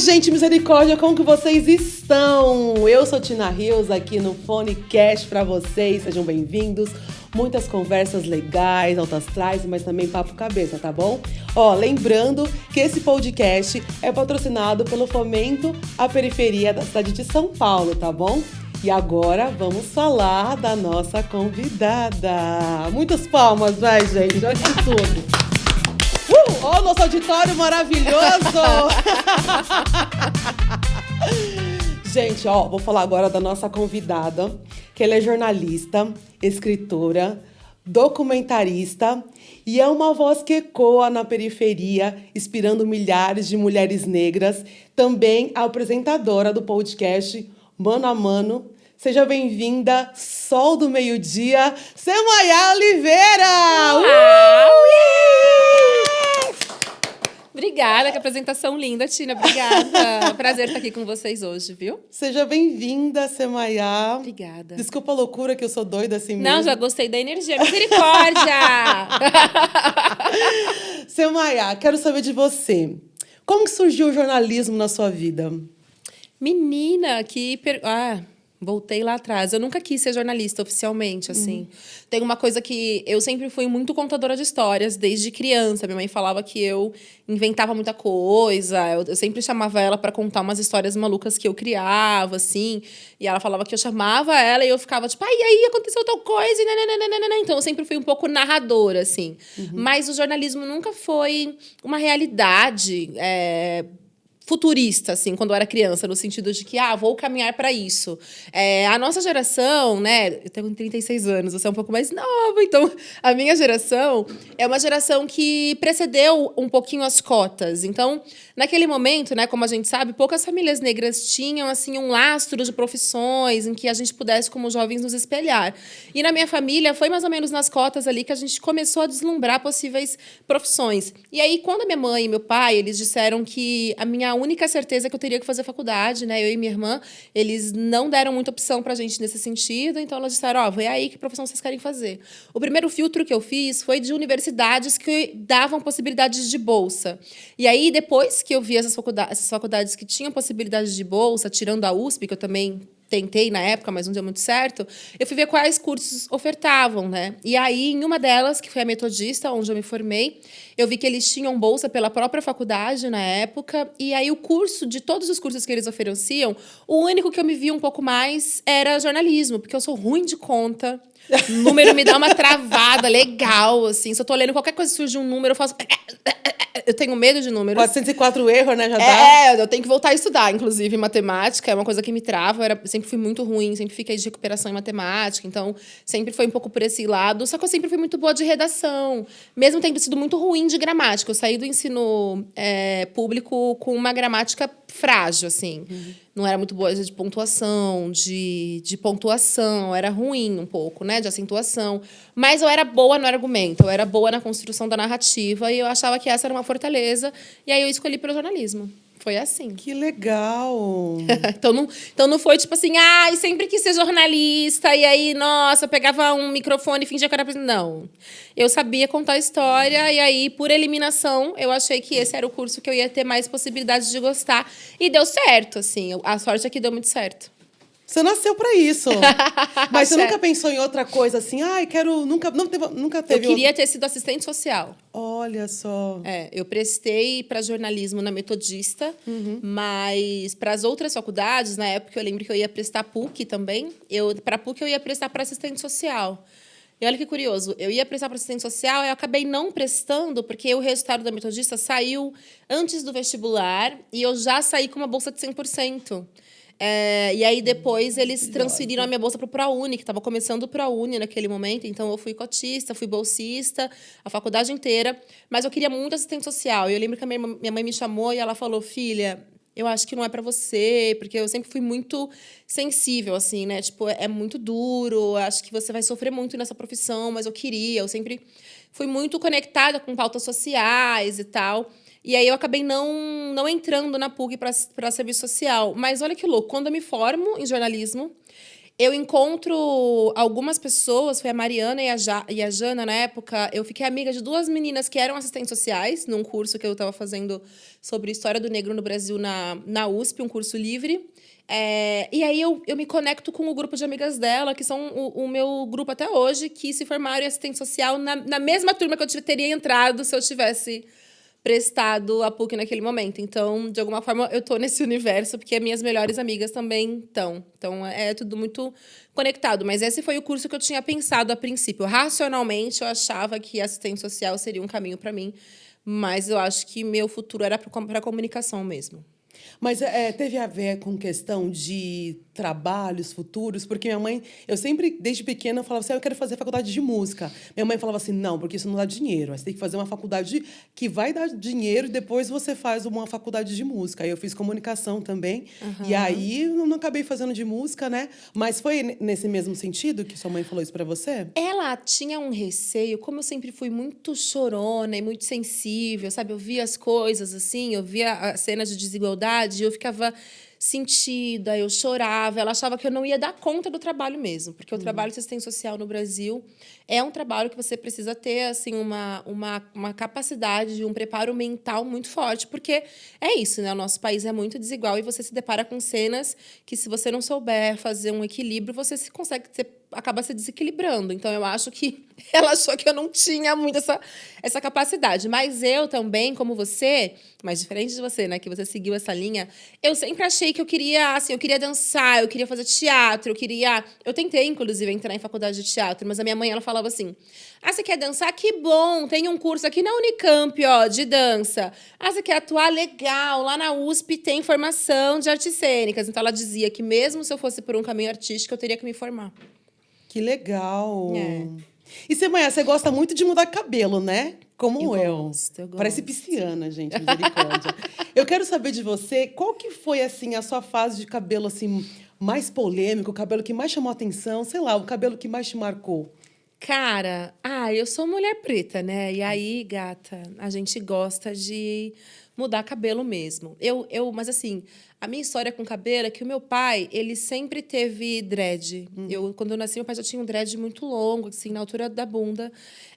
gente, misericórdia, como que vocês estão? Eu sou Tina Rios, aqui no Phonecast pra vocês, sejam bem-vindos. Muitas conversas legais, altas astrais, mas também papo cabeça, tá bom? Lembrando que esse podcast é patrocinado pelo Fomento à Periferia da cidade de São Paulo, tá bom? E agora vamos falar da nossa convidada. Muitas palmas, vai, gente, olha isso tudo. Ó, nosso auditório maravilhoso! Gente, vou falar agora da nossa convidada, que ela é jornalista, escritora, documentarista e é uma voz que ecoa na periferia, inspirando milhares de mulheres negras. Também apresentadora do podcast Mano a Mano. Seja bem-vinda, Sol do Meio-Dia, Semaia Oliveira! Obrigada, que apresentação linda, Tina. Obrigada. Prazer estar aqui com vocês hoje, viu? Seja bem-vinda, Semaia. Obrigada. Desculpa a loucura que eu sou doida assim mesmo. Não, já gostei da energia. Misericórdia! Semaia, quero saber de você. Como que surgiu o jornalismo na sua vida? Menina, voltei lá atrás. Eu nunca quis ser jornalista oficialmente, assim. Tem uma coisa que eu sempre fui muito contadora de histórias, desde criança. Minha mãe falava que eu inventava muita coisa. Eu sempre chamava ela para contar umas histórias malucas que eu criava, assim. E ela falava que eu chamava ela e eu ficava tipo, e aí aconteceu tal coisa, e nananana. Então eu sempre fui um pouco narradora, assim. Mas o jornalismo nunca foi uma realidade futurista, assim, quando eu era criança, no sentido de que, vou caminhar para isso. A nossa geração, né, eu tenho 36 anos, você é um pouco mais nova, então a minha geração é uma geração que precedeu um pouquinho as cotas. Então, naquele momento, né, como a gente sabe, poucas famílias negras tinham, assim, um lastro de profissões em que a gente pudesse, como jovens, nos espelhar. E na minha família, foi mais ou menos nas cotas ali que a gente começou a deslumbrar possíveis profissões. E aí, quando a minha mãe e meu pai, eles disseram que a minha única certeza é que eu teria que fazer faculdade, né? Eu e minha irmã, eles não deram muita opção pra gente nesse sentido, então elas disseram, vê aí que profissão vocês querem fazer. O primeiro filtro que eu fiz foi de universidades que davam possibilidades de bolsa. E aí, depois que eu vi essas faculdades que tinham possibilidades de bolsa, tirando a USP, que eu também tentei na época, mas não deu muito certo, eu fui ver quais cursos ofertavam, né? E aí, em uma delas, que foi a Metodista, onde eu me formei, eu vi que eles tinham bolsa pela própria faculdade na época, e aí de todos os cursos que eles ofereciam, o único que eu me via um pouco mais era jornalismo, porque eu sou ruim de conta, o número me dá uma travada legal, assim, se eu tô lendo qualquer coisa, surge um número, eu faço... Eu tenho medo de números. 404 erros, né? Já dá. Eu tenho que voltar a estudar, inclusive, matemática. É uma coisa que me trava. Eu sempre fui muito ruim, sempre fiquei de recuperação em matemática. Então, sempre foi um pouco por esse lado. Só que eu sempre fui muito boa de redação. Mesmo tendo sido muito ruim de gramática. Eu saí do ensino público com uma gramática frágil, assim. Não era muito boa de pontuação, de pontuação. Era ruim um pouco, né? De acentuação. Mas eu era boa no argumento. Eu era boa na construção da narrativa. E eu achava que essa era uma fortaleza. E aí eu escolhi pelo jornalismo. Foi assim. Que legal! Então não foi tipo assim, sempre quis ser jornalista, e aí, nossa, pegava um microfone e fingia que era... Não. Eu sabia contar história, e aí, por eliminação, eu achei que esse era o curso que eu ia ter mais possibilidades de gostar. E deu certo, assim. A sorte é que deu muito certo. Você nasceu pra isso. Mas você nunca pensou em outra coisa assim? Nunca teve... Eu queria ter sido assistente social. Olha só. Eu prestei para jornalismo na Metodista, mas para as outras faculdades, na época eu lembro que eu ia prestar PUC também. Para PUC eu ia prestar para assistente social. E olha que curioso, eu ia prestar para assistente social e eu acabei não prestando, porque o resultado da Metodista saiu antes do vestibular e eu já saí com uma bolsa de 100%. E aí, depois, eles transferiram a minha bolsa para o ProUni, que estava começando o ProUni naquele momento. Então, eu fui cotista, fui bolsista, a faculdade inteira. Mas eu queria muito assistente social. E eu lembro que a minha mãe me chamou e ela falou, filha, eu acho que não é para você, porque eu sempre fui muito sensível, assim, né? Tipo, é muito duro, acho que você vai sofrer muito nessa profissão, mas eu sempre fui muito conectada com pautas sociais e tal. E aí eu acabei não entrando na PUC para serviço social. Mas olha que louco, quando eu me formo em jornalismo, Eu encontro algumas pessoas, foi a Mariana e a Jana, na época, eu fiquei amiga de duas meninas que eram assistentes sociais, num curso que eu estava fazendo sobre História do Negro no Brasil na USP, um curso livre. E aí eu me conecto com o grupo de amigas dela, que são o meu grupo até hoje, que se formaram em assistente social na mesma turma que eu teria entrado se eu tivesse prestado a PUC naquele momento. Então, de alguma forma, eu tô nesse universo, porque minhas melhores amigas também estão. Então, é tudo muito conectado. Mas esse foi o curso que eu tinha pensado a princípio. Racionalmente, eu achava que assistente social seria um caminho para mim, mas eu acho que meu futuro era para comunicação mesmo. Mas teve a ver com questão de trabalhos futuros? Porque minha mãe, eu sempre, desde pequena, eu falava assim, eu quero fazer faculdade de música. Minha mãe falava assim, não, porque isso não dá dinheiro. Você tem que fazer uma faculdade que vai dar dinheiro e depois você faz uma faculdade de música. Aí eu fiz comunicação também. E aí eu não acabei fazendo de música, né? Mas foi nesse mesmo sentido que sua mãe falou isso para você? Ela tinha um receio, como eu sempre fui muito chorona e muito sensível, sabe? Eu via as coisas assim, eu via as cenas de desigualdade, eu ficava sentida, eu chorava. Ela achava que eu não ia dar conta do trabalho mesmo, porque o trabalho de assistência social no Brasil é um trabalho que você precisa ter assim uma capacidade, um preparo mental muito forte, porque é isso, né? O nosso país é muito desigual e você se depara com cenas que, se você não souber fazer um equilíbrio, você acaba se desequilibrando. Então, eu acho que ela achou que eu não tinha muito essa capacidade. Mas eu também, como você, mas diferente de você, né? Que você seguiu essa linha, eu sempre achei que eu queria dançar, eu queria fazer teatro, eu tentei, inclusive, entrar em faculdade de teatro, mas a minha mãe, ela falava assim, você quer dançar? Que bom, tem um curso aqui na Unicamp, ó, de dança. Você quer atuar? Legal, lá na USP tem formação de artes cênicas. Então, ela dizia que mesmo se eu fosse por um caminho artístico, eu teria que me formar. Que legal! É. E você gosta muito de mudar cabelo, né? Como eu. Gosto. Parece pisciana, gente, misericórdia. Eu quero saber de você, qual que foi, assim, a sua fase de cabelo, assim, mais polêmico, o cabelo que mais chamou a atenção, sei lá, o cabelo que mais te marcou? Cara, eu sou mulher preta, né? E aí, gata, a gente gosta de mudar cabelo mesmo. Mas assim, a minha história com cabelo é que o meu pai, ele sempre teve dread. Quando eu nasci, meu pai já tinha um dread muito longo, assim, na altura da bunda.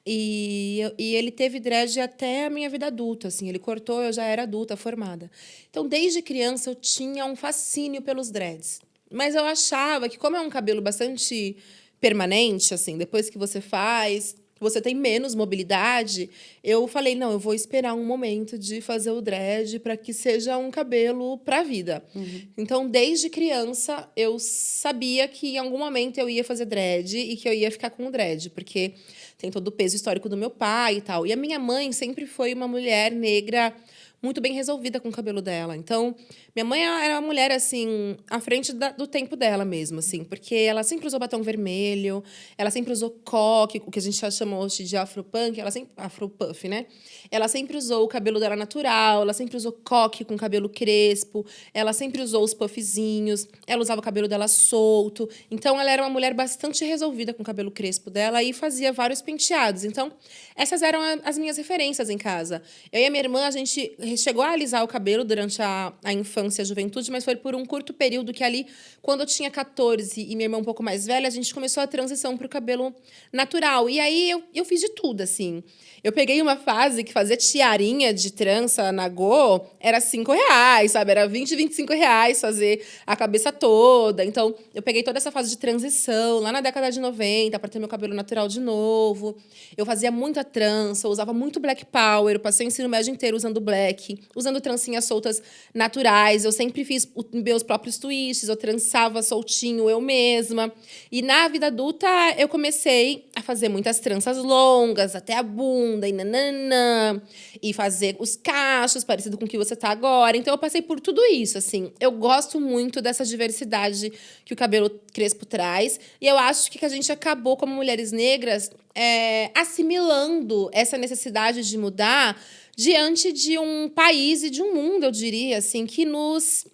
E ele teve dread até a minha vida adulta, assim. Ele cortou, eu já era adulta, formada. Então, desde criança, eu tinha um fascínio pelos dreads. Mas eu achava que, como é um cabelo bastante permanente, assim, depois que você faz, você tem menos mobilidade. Eu falei, não, eu vou esperar um momento de fazer o dread para que seja um cabelo para a vida. Então, desde criança, eu sabia que em algum momento eu ia fazer dread e que eu ia ficar com o dread, porque tem todo o peso histórico do meu pai e tal. E a minha mãe sempre foi uma mulher negra muito bem resolvida com o cabelo dela. Então, minha mãe era uma mulher, assim, à frente do tempo dela mesmo, assim. Porque ela sempre usou batom vermelho, ela sempre usou coque, o que a gente já chamou hoje de afropunk, afropuff, né? Ela sempre usou o cabelo dela natural, ela sempre usou coque com cabelo crespo, ela sempre usou os puffzinhos, ela usava o cabelo dela solto. Então, ela era uma mulher bastante resolvida com o cabelo crespo dela e fazia vários penteados. Então, essas eram as minhas referências em casa. Eu e a minha irmã, a gente chegou a alisar o cabelo durante a infância e a juventude, mas foi por um curto período que ali, quando eu tinha 14 e minha irmã um pouco mais velha, a gente começou a transição para o cabelo natural. E aí eu fiz de tudo, assim. Eu peguei uma fase que fazer tiarinha de trança na Go era R$5, sabe? Era R$20, R$25 fazer a cabeça toda. Então, eu peguei toda essa fase de transição lá na década de 90 para ter meu cabelo natural de novo. Eu fazia muita trança, eu usava muito black power, eu passei o ensino médio inteiro usando black, usando trancinhas soltas naturais. Eu sempre fiz meus próprios twists, eu trançava soltinho eu mesma. E na vida adulta, eu comecei a fazer muitas tranças longas, até a bunda, e nananã, e fazer os cachos, parecido com o que você tá agora. Então, eu passei por tudo isso, assim. Eu gosto muito dessa diversidade que o cabelo crespo traz. E eu acho que a gente acabou, como mulheres negras, assimilando essa necessidade de mudar diante de um país e de um mundo, eu diria, assim, que nos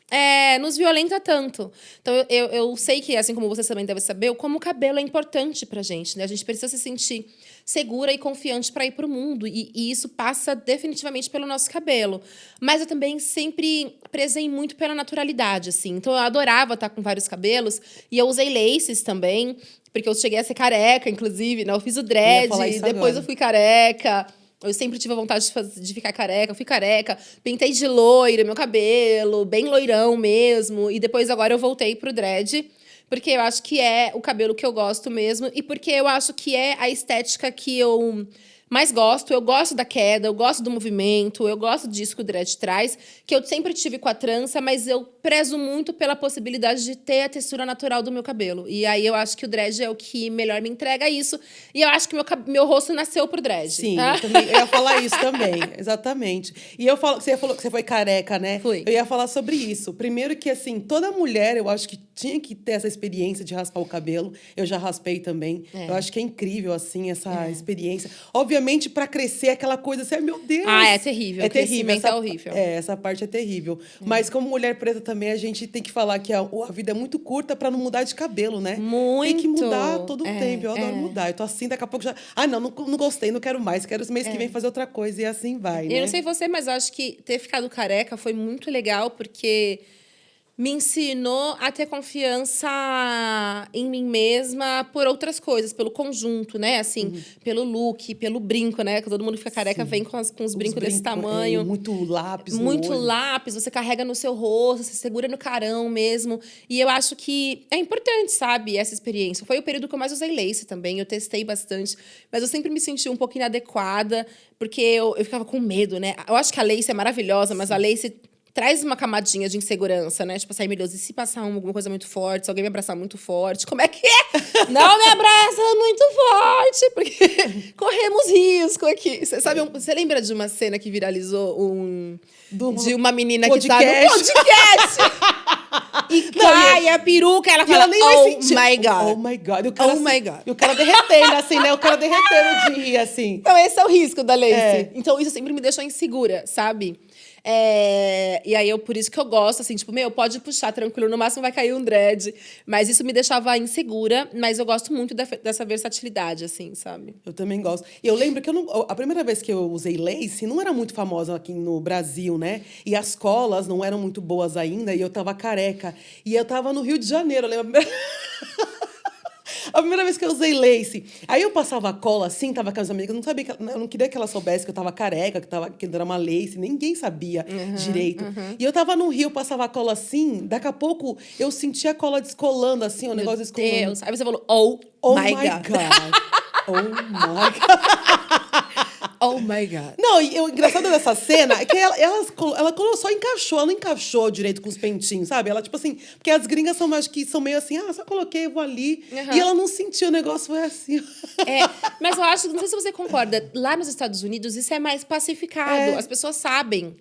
nos violenta tanto. Então, eu sei que, assim como você também deve saber, como o cabelo é importante pra gente, né? A gente precisa se sentir segura e confiante para ir pro mundo. E isso passa definitivamente pelo nosso cabelo. Mas eu também sempre prezei muito pela naturalidade, assim. Então, eu adorava estar com vários cabelos. E eu usei laces também, porque eu cheguei a ser careca, inclusive, né? Eu fiz o dread, depois eu fui careca. Eu sempre tive a vontade de ficar careca. Eu fui careca, pintei de loiro meu cabelo, bem loirão mesmo. E depois, agora, eu voltei pro dread. Porque eu acho que é o cabelo que eu gosto mesmo. E porque eu acho que é a estética que eu mais gosto. Eu gosto da queda, eu gosto do movimento, eu gosto disso que o dread traz. Que eu sempre tive com a trança, mas eu prezo muito pela possibilidade de ter a textura natural do meu cabelo. E aí eu acho que o dread é o que melhor me entrega isso. E eu acho que meu rosto nasceu pro dread. Sim, eu ia falar isso também, exatamente. E você falou que você foi careca, né? Fui. Eu ia falar sobre isso. Primeiro que, assim, toda mulher, eu acho que tinha que ter essa experiência de raspar o cabelo. Eu já raspei também. Eu acho que é incrível, assim, essa experiência. Obviamente, para crescer, aquela coisa assim, meu Deus! É terrível. É terrível. É horrível. Essa parte é terrível. Mas como mulher preta também, a gente tem que falar que a vida é muito curta para não mudar de cabelo, né? Muito. Tem que mudar todo o tempo. Eu adoro mudar. Eu tô assim, daqui a pouco já... não gostei, não quero mais. Quero esse mês que vem fazer outra coisa. E assim vai, né? Eu não sei você, mas eu acho que ter ficado careca foi muito legal, porque me ensinou a ter confiança em mim mesma por outras coisas, pelo conjunto, né? Assim, pelo look, pelo brinco, né? Que todo mundo fica careca, vem com os brincos desse tamanho. Muito lápis Muito no olho. lápis, você carrega no seu rosto, você segura no carão mesmo. E eu acho que é importante, sabe, essa experiência. Foi o período que eu mais usei lace também, eu testei bastante. Mas eu sempre me senti um pouco inadequada, porque eu ficava com medo, né? Eu acho que a lace é maravilhosa, mas a lace traz uma camadinha de insegurança, né? Tipo assim, meu Deus, e se passar alguma coisa muito forte, se alguém me abraçar muito forte, como é que é? Não me abraça muito forte, porque corremos risco aqui. Você lembra de uma cena que viralizou de uma menina que tá no podcast? E cai a peruca, ela fala, my God. Oh my God. My God. E o cara derretendo, assim, né? O cara derretendo de rir, assim. Então, esse é o risco da lace. Então, isso sempre me deixou insegura, sabe? E aí, por isso que eu gosto, assim, tipo, pode puxar tranquilo, no máximo vai cair um dread. Mas isso me deixava insegura, mas eu gosto muito dessa versatilidade, assim, sabe? Eu também gosto. E eu lembro que a primeira vez que eu usei lace não era muito famosa aqui no Brasil, né? E as colas não eram muito boas ainda, e eu tava careca. E eu tava no Rio de Janeiro, eu lembro. A primeira vez que eu usei lace. Aí eu passava a cola assim, tava com as amigas, eu não queria que ela soubesse que eu tava careca, que era uma lace, ninguém sabia direito. E eu tava no Rio, passava a cola assim, daqui a pouco eu sentia a cola descolando assim, o negócio descolando. Meu Deus. Aí você falou, oh my God. Oh my God. Oh my God. Não, e o engraçado dessa cena é que ela só encaixou, ela não encaixou direito com os pentinhos, sabe? Ela, tipo assim, porque as gringas acho que são meio assim, só coloquei, eu vou ali. E ela não sentiu, o negócio foi assim. Mas eu acho, não sei se você concorda, lá nos Estados Unidos isso é mais pacificado. As pessoas sabem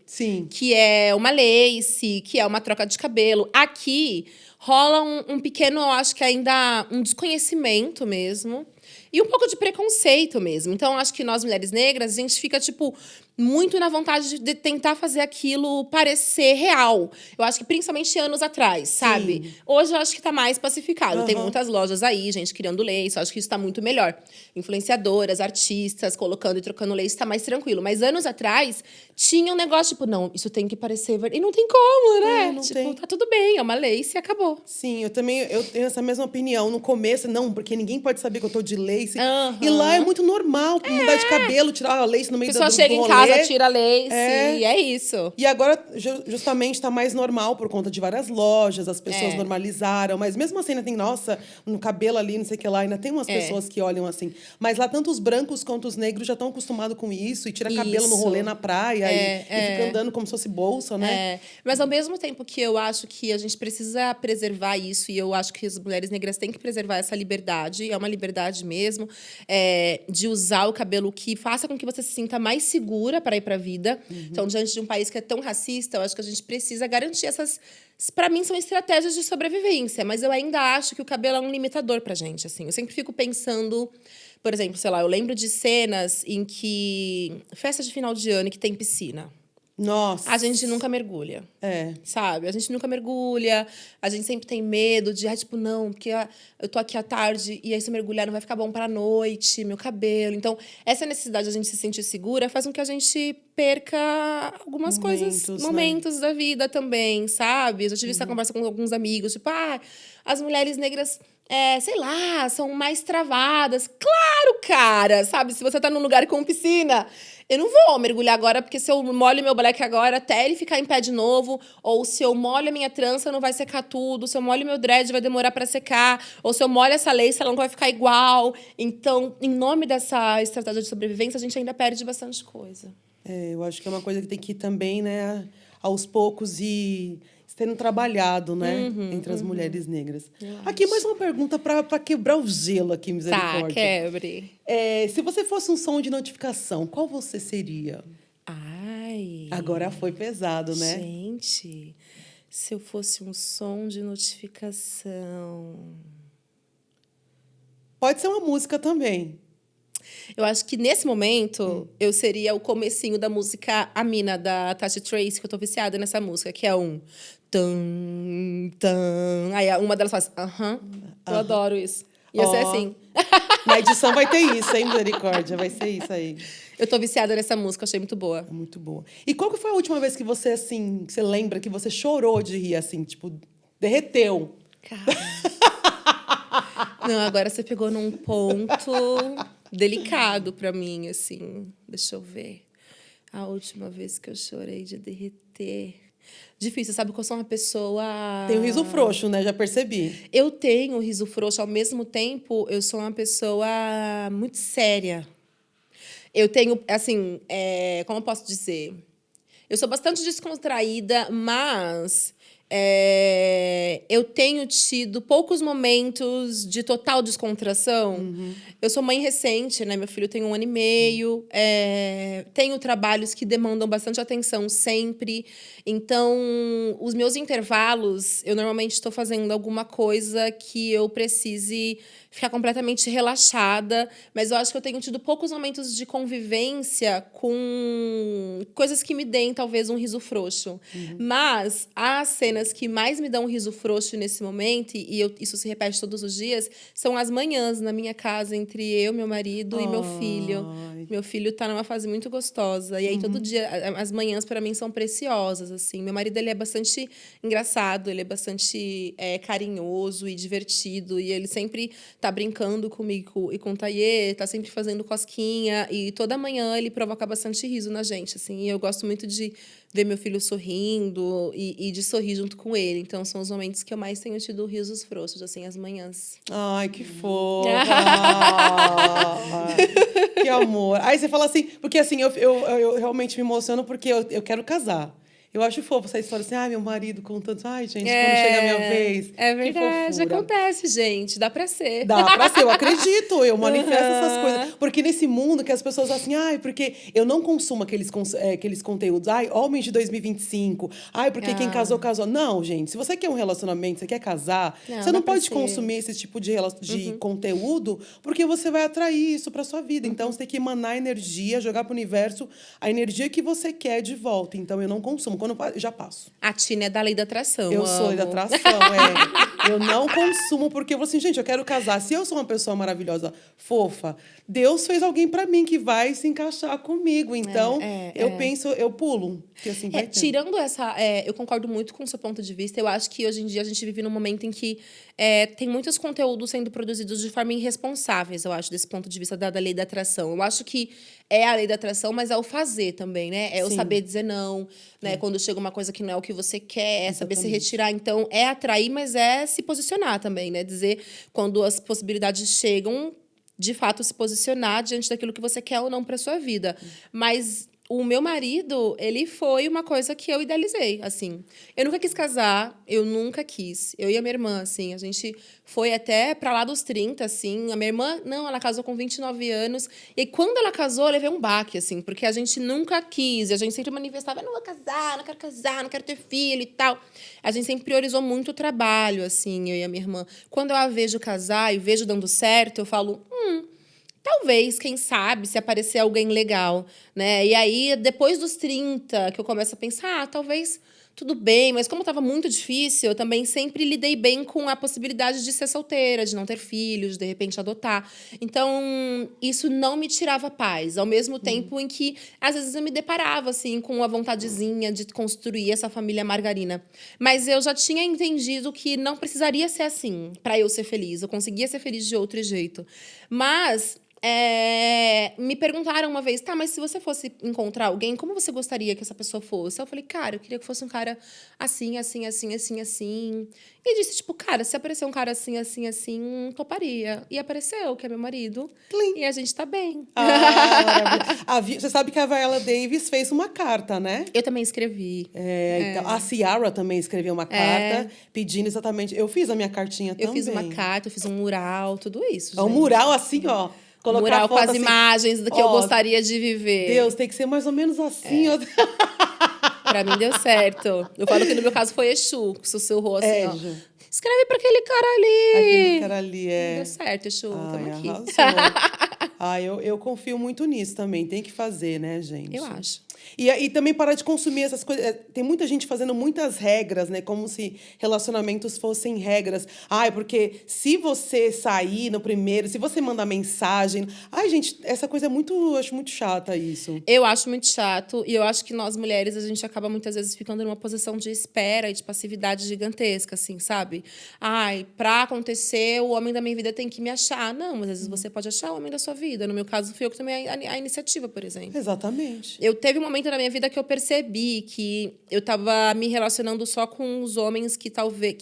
que é uma lace, que é uma troca de cabelo. Aqui rola um pequeno, eu acho que ainda um desconhecimento mesmo. E um pouco de preconceito mesmo. Então, acho que nós, mulheres negras, a gente fica, tipo, muito na vontade de tentar fazer aquilo parecer real. Eu acho que principalmente anos atrás, sabe? Sim. Hoje eu acho que tá mais pacificado. Tem muitas lojas aí, gente criando lace. Eu acho que isso tá muito melhor. Influenciadoras, artistas, colocando e trocando lace, tá mais tranquilo. Mas anos atrás, tinha um negócio, tipo, não, isso tem que parecer verdade. E não tem como, né? Não tipo, tem. Tá tudo bem, é uma lace e acabou. Sim, eu tenho essa mesma opinião. No começo, não, porque ninguém pode saber que eu tô de lace. E lá é muito normal mudar de cabelo, tirar a lace no meio do rolê. A pessoa chega em casa, tira a lace e é isso. E agora, justamente, tá mais normal por conta de várias lojas, as pessoas normalizaram. Mas mesmo assim, ainda tem, nossa, no cabelo ali, não sei o que lá, ainda tem umas pessoas que olham assim. Mas lá, tanto os brancos quanto os negros já estão acostumados com isso. E tira cabelo no rolê na praia e fica andando como se fosse bolsa, né? Mas ao mesmo tempo que eu acho que a gente precisa preservar isso, e eu acho que as mulheres negras têm que preservar essa liberdade, é uma liberdade mesmo, de usar o cabelo que faça com que você se sinta mais segura para ir para a vida. Então, diante de um país que é tão racista, eu acho que a gente precisa garantir essas... Para mim, são estratégias de sobrevivência, mas eu ainda acho que o cabelo é um limitador pra gente, assim. Eu sempre fico pensando... Por exemplo, sei lá, eu lembro de cenas em que... Festa de final de ano que tem piscina. Nossa. A gente nunca mergulha. É. Sabe? A gente nunca mergulha, a gente sempre tem medo de, tipo, não, porque eu tô aqui à tarde e aí se eu mergulhar não vai ficar bom pra noite, meu cabelo. Então, essa necessidade de a gente se sentir segura faz com que a gente perca algumas coisas, Momentos, momentos da vida também, sabe? Eu já tive essa conversa com alguns amigos, tipo, as mulheres negras, sei lá, são mais travadas. Claro, cara! Sabe? Se você tá num lugar com piscina, eu não vou mergulhar agora, porque se eu molho meu black agora até ele ficar em pé de novo, ou se eu molho a minha trança, não vai secar tudo, se eu molho meu dread, vai demorar pra secar, ou se eu molho essa lace, ela não vai ficar igual. Então, em nome dessa estratégia de sobrevivência, a gente ainda perde bastante coisa. Eu acho que é uma coisa que tem que ir também, né, aos poucos e sendo trabalhado, né, entre as mulheres negras. Aqui, mais uma pergunta para quebrar o gelo aqui, Tá, misericórdia. quebre. Se você fosse um som de notificação, qual você seria? Ai. Agora foi pesado, né? Gente, se eu fosse um som de notificação. Pode ser uma música também. Eu acho que nesse momento eu seria o comecinho da música A Mina, da Tasha Trace, que eu tô viciada nessa música, que é um tan, tan. Aí uma delas faz aham. Eu adoro isso. Ia ser assim. Na edição vai ter isso, hein, misericórdia? Vai ser isso aí. Eu tô viciada nessa música, achei muito boa. É muito boa. E qual que foi a última vez que você, assim, que você lembra que você chorou de rir, assim, tipo, derreteu? Cara. Não, agora você pegou num ponto delicado pra mim, assim. Deixa eu ver. A última vez que eu chorei de derreter. Difícil, sabe que eu sou uma pessoa... Tem o riso frouxo, né? Já percebi. Eu tenho riso frouxo, ao mesmo tempo, eu sou uma pessoa muito séria. Eu tenho, assim, como eu posso dizer? Eu sou bastante descontraída, mas eu tenho tido poucos momentos de total descontração. Eu sou mãe recente, né? Meu filho tem 1 ano e meio. Tenho trabalhos que demandam bastante atenção sempre. Então, os meus intervalos, eu normalmente estou fazendo alguma coisa que eu precise ficar completamente relaxada. Mas eu acho que eu tenho tido poucos momentos de convivência com coisas que me deem, talvez, um riso frouxo. Mas as cenas que mais me dão um riso frouxo nesse momento, e isso se repete todos os dias, são as manhãs na minha casa, entre eu, meu marido e meu filho. Meu filho tá numa fase muito gostosa. E aí, todo dia, as manhãs, para mim, são preciosas, assim. Meu marido, ele é bastante engraçado, ele é bastante carinhoso e divertido. E ele sempre tá brincando comigo e com o Taiê, tá sempre fazendo cosquinha. E toda manhã ele provoca bastante riso na gente, assim. E eu gosto muito de ver meu filho sorrindo e de sorrir junto com ele. Então, são os momentos que eu mais tenho tido risos frouxos, assim, as manhãs. Ai, que fofa! Que amor. Aí você fala assim, porque assim, eu realmente me emociono porque eu quero casar. Eu acho fofo essa história assim, meu marido contando, gente, quando chega a minha vez. É verdade, que fofura. Acontece, gente, dá pra ser. Dá pra ser, eu acredito, eu manifesto essas coisas. Porque nesse mundo que as pessoas assim, porque eu não consumo aqueles conteúdos, homens de 2025, porque quem casou, casou. Não, gente, se você quer um relacionamento, você quer casar, você não pode consumir esse tipo de conteúdo, porque você vai atrair isso pra sua vida. Então, você tem que emanar energia, jogar pro universo a energia que você quer de volta. Então, eu não consumo. Quando eu já passo. A Tina é da lei da atração. Eu sou lei da atração, Eu não consumo porque eu falo assim, gente, eu quero casar. Se eu sou uma pessoa maravilhosa, fofa, Deus fez alguém pra mim que vai se encaixar comigo. Então, eu penso, eu pulo. Que assim vai ter. Tirando essa... eu concordo muito com o seu ponto de vista. Eu acho que hoje em dia a gente vive num momento em que tem muitos conteúdos sendo produzidos de forma irresponsáveis, eu acho, desse ponto de vista da lei da atração. Eu acho que é a lei da atração, mas é o fazer também, né? É o saber dizer não, né? Quando chega uma coisa que não é o que você quer, saber se retirar. Então, é atrair, mas é se posicionar também, né? Dizer quando as possibilidades chegam, de fato, se posicionar diante daquilo que você quer ou não para sua vida. Mas o meu marido, ele foi uma coisa que eu idealizei, assim. Eu nunca quis casar, eu nunca quis. Eu e a minha irmã, assim, a gente foi até pra lá dos 30, assim. A minha irmã, não, ela casou com 29 anos. E aí, quando ela casou, eu levei um baque, assim, porque a gente nunca quis. E a gente sempre manifestava, eu não vou casar, não quero ter filho e tal. A gente sempre priorizou muito o trabalho, assim, eu e a minha irmã. Quando eu a vejo casar e vejo dando certo, eu falo, Talvez, quem sabe, se aparecer alguém legal, né? E aí, depois dos 30, que eu começo a pensar, talvez tudo bem, mas como estava muito difícil, eu também sempre lidei bem com a possibilidade de ser solteira, de não ter filhos, de repente adotar. Então, isso não me tirava paz, ao mesmo tempo em que, às vezes, eu me deparava, assim, com a vontadezinha de construir essa família margarina. Mas eu já tinha entendido que não precisaria ser assim para eu ser feliz. Eu conseguia ser feliz de outro jeito. Mas me perguntaram uma vez, tá, mas se você fosse encontrar alguém, como você gostaria que essa pessoa fosse? Eu falei, cara, eu queria que fosse um cara assim, assim, assim, assim, assim. E disse, tipo, cara, se aparecer um cara assim, assim, assim, toparia. E apareceu, que é meu marido. Plim. E a gente tá bem. Maravilha. Você sabe que a Viola Davis fez uma carta, né? Eu também escrevi. Então, a Ciara também escreveu uma carta pedindo exatamente. Eu fiz a minha cartinha também. Eu fiz uma carta, eu fiz um mural, tudo isso. Um mural assim, ó. Colocar mural com as assim, imagens do que eu gostaria de viver. Deus, tem que ser mais ou menos assim, ó. Pra mim deu certo. Eu falo que no meu caso foi Exu, que sussurrou assim, ó. Ju. Escreve pra aquele cara ali. Aquele cara ali, Deu certo, Exu. Tamo aqui. Eu confio muito nisso também. Tem que fazer, né, gente? Eu acho. E também parar de consumir essas coisas. Tem muita gente fazendo muitas regras, né? Como se relacionamentos fossem regras. Ai, porque se você sair no primeiro, se você mandar mensagem. Ai, gente, essa coisa é muito. Eu acho muito chata isso. Eu acho muito chato. E eu acho que nós, mulheres, a gente acaba muitas vezes ficando numa posição de espera e de passividade gigantesca, assim, sabe? Ai, pra acontecer, o homem da minha vida tem que me achar. Não, mas às vezes você pode achar o homem da sua vida. No meu caso, fui eu que tomei a iniciativa, por exemplo. Exatamente. Eu teve um momento na minha vida que eu percebi que eu estava me relacionando só com os homens que talvez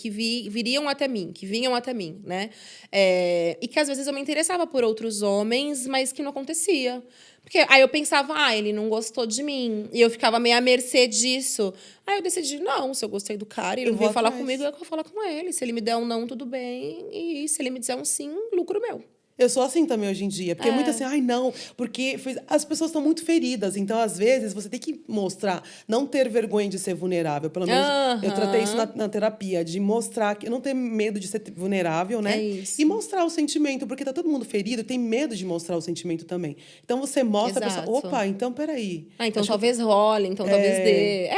viriam até mim, que vinham até mim, né? E que às vezes eu me interessava por outros homens, mas que não acontecia. Porque aí eu pensava, ele não gostou de mim. E eu ficava meio à mercê disso. Aí eu decidi, não, se eu gostei do cara e ele veio falar comigo, eu vou falar com ele. Se ele me der um não, tudo bem. E se ele me dizer um sim, lucro meu. Eu sou assim também hoje em dia. Porque é muito assim, ai, não. Porque as pessoas estão muito feridas. Então, às vezes, você tem que mostrar, não ter vergonha de ser vulnerável. Pelo menos eu tratei isso na terapia, de mostrar que não ter medo de ser vulnerável, né? É isso. E mostrar o sentimento, porque tá todo mundo ferido e tem medo de mostrar o sentimento também. Então você mostra Exato. a pessoa, opa, então peraí. Então talvez role, então talvez dê.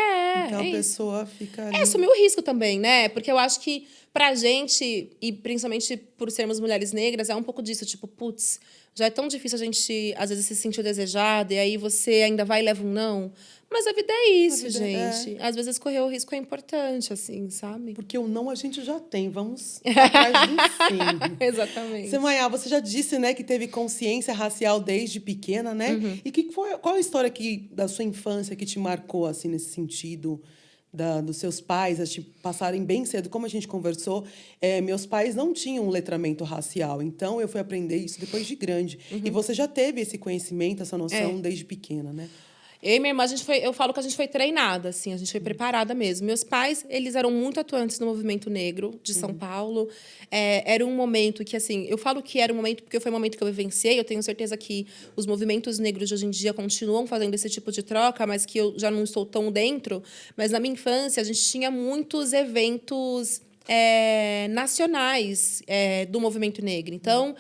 Então a pessoa fica ali. Assumir o risco também, né? Porque eu acho que pra gente, e principalmente por sermos mulheres negras, é um pouco disso, tipo, putz, já é tão difícil a gente, às vezes, se sentir desejada, e aí você ainda vai e leva um não. Mas a vida é isso, gente. Às vezes correr o risco é importante, assim, sabe? Porque o não a gente já tem, vamos atrás do sim. Exatamente. Semaiá, você já disse, né, que teve consciência racial desde pequena, né? E qual a história da sua infância que te marcou, assim, nesse sentido? Dos seus pais passarem bem cedo, como a gente conversou, meus pais não tinham um letramento racial, então eu fui aprender isso depois de grande. E você já teve esse conhecimento, essa noção desde pequena, né? Eu e minha irmã, eu falo que a gente foi treinada, assim, a gente foi preparada mesmo. Meus pais, eles eram muito atuantes no movimento negro de São Paulo. Era um momento que, assim, eu falo que era um momento porque foi um momento que eu vivenciei. Eu tenho certeza que os movimentos negros de hoje em dia continuam fazendo esse tipo de troca, mas que eu já não estou tão dentro. Mas na minha infância, a gente tinha muitos eventos nacionais do movimento negro. Então,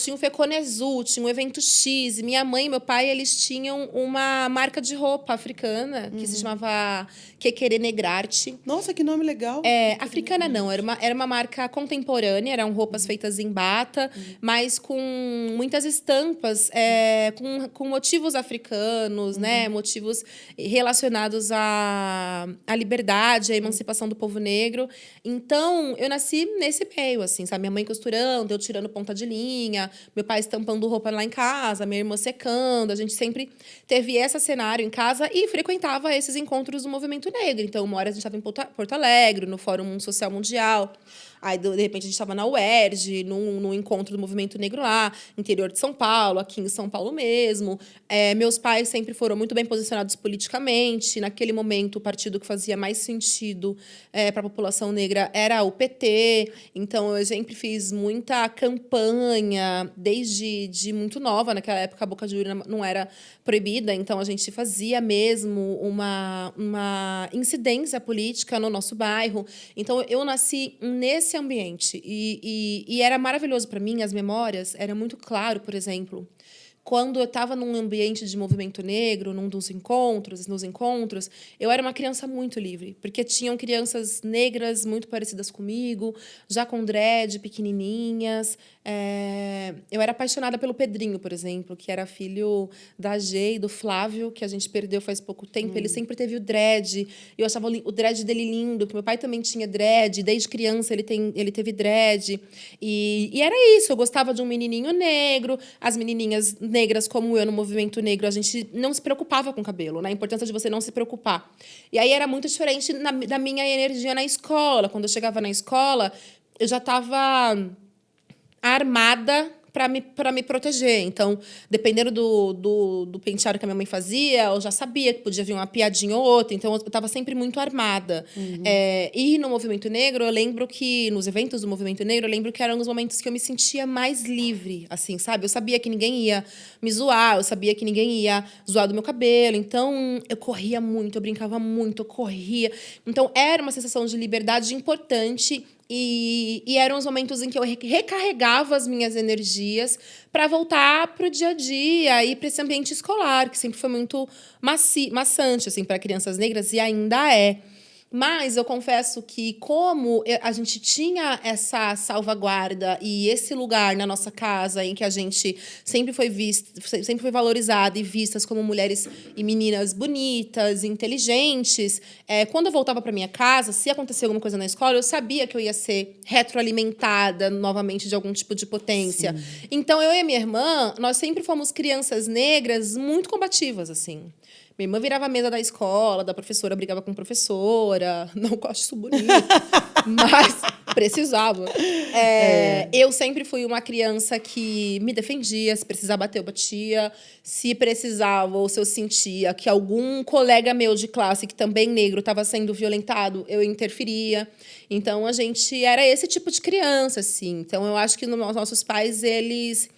tinha o Feconesul, tinha um evento X. Minha mãe e meu pai, eles tinham uma marca de roupa africana que se chamava Kekere Negrarte. Nossa, que nome legal. Africana não, era uma marca contemporânea, eram roupas feitas em bata, mas com muitas estampas, com motivos africanos, né? Motivos relacionados à liberdade, à emancipação do povo negro. Então, eu nasci nesse meio, assim, sabe? Minha mãe costurando, eu tirando ponta de linha, meu pai estampando roupa lá em casa, minha irmã secando. A gente sempre teve esse cenário em casa e frequentava esses encontros do movimento negro. Então, uma hora a gente estava em Porto Alegre, no Fórum Social Mundial. Aí, de repente, a gente estava na UERJ, num encontro do movimento negro lá, interior de São Paulo, aqui em São Paulo mesmo. Meus pais sempre foram muito bem posicionados politicamente. Naquele momento, o partido que fazia mais sentido para a população negra era o PT. Então, eu sempre fiz muita campanha, desde muito nova. Naquela época, a boca de urna não era proibida. Então, a gente fazia mesmo uma incidência política no nosso bairro. Então, eu nasci nesse nesse ambiente. E era maravilhoso para mim, as memórias, era muito claro, por exemplo, quando eu estava num ambiente de movimento negro, nos encontros, eu era uma criança muito livre, porque tinham crianças negras muito parecidas comigo, já com dread, pequenininhas. Eu era apaixonada pelo Pedrinho, por exemplo, que era filho da G e do Flávio, que a gente perdeu faz pouco tempo. Ele sempre teve o dread. Eu achava o dread dele lindo, que meu pai também tinha dread. Desde criança ele teve dread. E era isso, eu gostava de um menininho negro, as menininhas negras como eu no movimento negro, a gente não se preocupava com o cabelo, né? A importância de você não se preocupar. E aí era muito diferente da minha energia na escola. Quando eu chegava na escola, eu já estava armada para me proteger. Então, dependendo do penteado que a minha mãe fazia, eu já sabia que podia vir uma piadinha ou outra. Então, eu estava sempre muito armada. E no movimento negro, eu lembro que... Nos eventos do movimento negro, eu lembro que eram os momentos que eu me sentia mais livre, assim, sabe? Eu sabia que ninguém ia me zoar, eu sabia que ninguém ia zoar do meu cabelo. Então, eu corria muito, eu brincava muito, eu corria. Então, era uma sensação de liberdade importante. E eram os momentos em que eu recarregava as minhas energias para voltar para o dia a dia e para esse ambiente escolar, que sempre foi muito maçante assim, para crianças negras, e ainda é. Mas eu confesso que, como a gente tinha essa salvaguarda e esse lugar na nossa casa em que a gente sempre foi valorizada e vistas como mulheres e meninas bonitas, inteligentes, quando eu voltava para minha casa, se acontecer alguma coisa na escola, eu sabia que eu ia ser retroalimentada novamente de algum tipo de potência. Sim. Então, eu e a minha irmã, nós sempre fomos crianças negras muito combativas, assim. Minha irmã virava a mesa da escola, da professora brigava com a professora. Não que eu acho isso bonito, mas precisava. Eu sempre fui uma criança que me defendia. Se precisar bater, eu batia. Se precisava ou se eu sentia que algum colega meu de classe, que também negro, estava sendo violentado, eu interferia. Então, a gente era esse tipo de criança, assim. Então, eu acho que os nossos pais, eles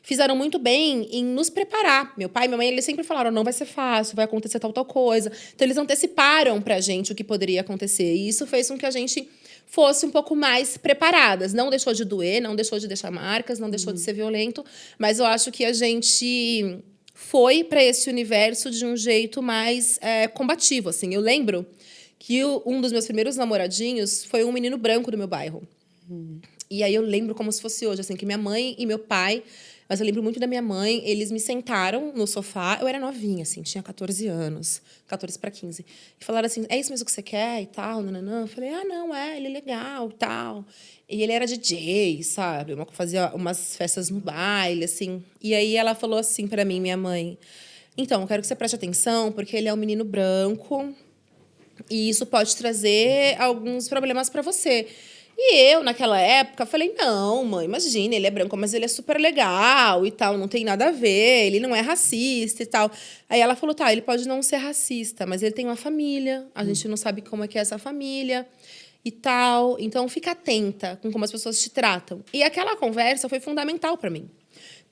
fizeram muito bem em nos preparar. Meu pai e minha mãe, eles sempre falaram, não vai ser fácil, vai acontecer tal coisa. Então, eles anteciparam pra gente o que poderia acontecer. E isso fez com que a gente fosse um pouco mais preparadas. Não deixou de doer, não deixou de deixar marcas, não deixou de ser violento. Mas eu acho que a gente foi para esse universo de um jeito mais combativo, assim. Eu lembro que um dos meus primeiros namoradinhos foi um menino branco do meu bairro. E aí eu lembro como se fosse hoje, assim, que minha mãe e meu pai... Mas eu lembro muito da minha mãe, eles me sentaram no sofá, eu era novinha, assim, tinha 14 anos, 14 para 15. E falaram assim, é isso mesmo que você quer e tal, nananã. Eu falei, não, ele é legal e tal. E ele era DJ, sabe? Fazia umas festas no baile, assim. E aí ela falou assim para mim, minha mãe, então, eu quero que você preste atenção, porque ele é um menino branco e isso pode trazer alguns problemas para você. E eu, naquela época, falei, não, mãe, imagina, ele é branco, mas ele é super legal e tal, não tem nada a ver, ele não é racista e tal. Aí ela falou, tá, ele pode não ser racista, mas ele tem uma família, a gente não sabe como é que é essa família e tal. Então, fica atenta com como as pessoas te tratam. E aquela conversa foi fundamental para mim.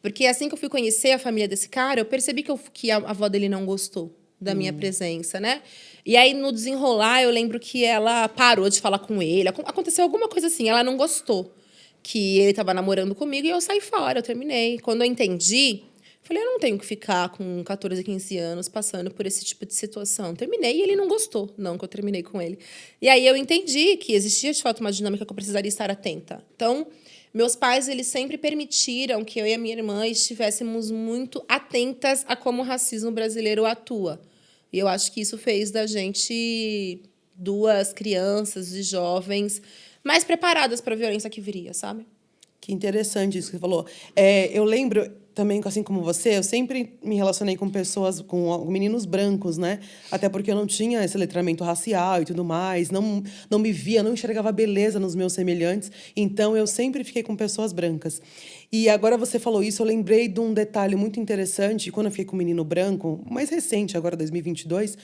Porque assim que eu fui conhecer a família desse cara, eu percebi que a avó dele não gostou da minha presença, né? E aí, no desenrolar, eu lembro que ela parou de falar com ele. Aconteceu alguma coisa assim, ela não gostou que ele estava namorando comigo e eu saí fora, eu terminei. Quando eu entendi, falei, eu não tenho que ficar com 14, 15 anos passando por esse tipo de situação. Terminei e ele não gostou, não que eu terminei com ele. E aí eu entendi que existia, de fato, uma dinâmica que eu precisaria estar atenta. Então, meus pais, eles sempre permitiram que eu e a minha irmã estivéssemos muito atentas a como o racismo brasileiro atua. E eu acho que isso fez da gente duas crianças e jovens mais preparadas para a violência que viria, sabe? Que interessante isso que você falou. Eu lembro também, assim como você, eu sempre me relacionei com pessoas, com meninos brancos, né? Até porque eu não tinha esse letramento racial e tudo mais, não me via, não enxergava beleza nos meus semelhantes. Então, eu sempre fiquei com pessoas brancas. E agora você falou isso, eu lembrei de um detalhe muito interessante. Quando eu fiquei com um menino branco, mais recente, agora 2022,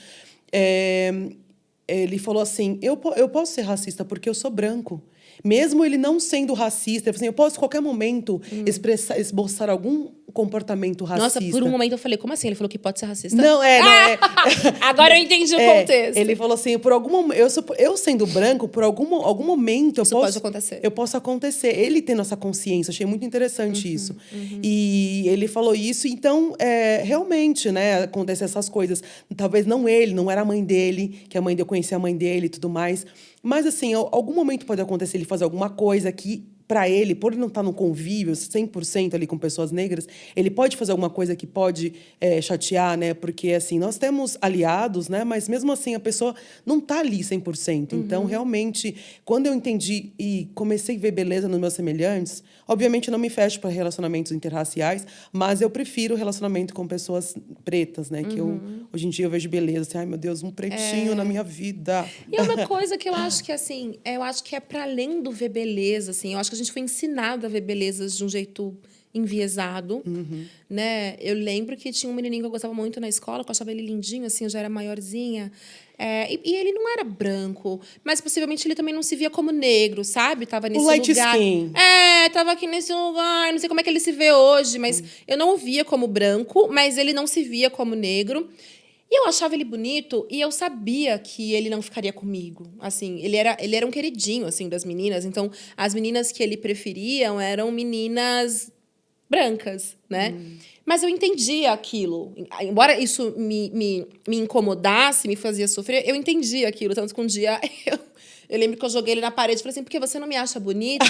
ele falou assim, eu posso ser racista porque eu sou branco. Mesmo ele não sendo racista, ele falou assim, eu posso, em qualquer momento, esboçar algum comportamento racista. Nossa, por um momento eu falei, como assim? Ele falou que pode ser racista? Não, Agora eu entendi o contexto. Ele falou assim, eu sendo branco, por algum momento Isso pode acontecer. Eu posso acontecer. Ele tendo essa consciência, achei muito interessante isso. E ele falou isso, então, realmente, né, acontecem essas coisas. Talvez não ele, não era a mãe dele, que eu conhecia a mãe dele e tudo mais. Mas, assim, algum momento pode acontecer ele fazer alguma coisa que, para ele, por ele não estar no convívio 100% ali com pessoas negras, ele pode fazer alguma coisa que pode chatear, né? Porque, assim, nós temos aliados, né? Mas, mesmo assim, a pessoa não está ali 100%. Então, realmente, quando eu entendi e comecei a ver beleza nos meus semelhantes, obviamente, eu não me fecho para relacionamentos interraciais, mas eu prefiro relacionamento com pessoas pretas, né? Que hoje em dia, eu vejo beleza, assim, ai, meu Deus, um pretinho na minha vida. E é uma coisa que eu acho que, assim, eu acho que é para além do ver beleza, assim, eu acho que a gente foi ensinado a ver belezas de um jeito enviesado, né? Eu lembro que tinha um menininho que eu gostava muito na escola, que eu achava ele lindinho, assim, eu já era maiorzinha. E ele não era branco, mas possivelmente ele também não se via como negro, sabe? Tava nesse light lugar. skin. Tava aqui nesse lugar, não sei como é que ele se vê hoje, mas eu não o via como branco, mas ele não se via como negro. E eu achava ele bonito e eu sabia que ele não ficaria comigo. Assim, ele era um queridinho, assim, das meninas. Então, as meninas que ele preferiam eram meninas brancas, né? Mas eu entendia aquilo. Embora isso me incomodasse, me fazia sofrer, eu entendia aquilo. Tanto que um dia eu lembro que eu joguei ele na parede e falei assim, por que você não me acha bonita?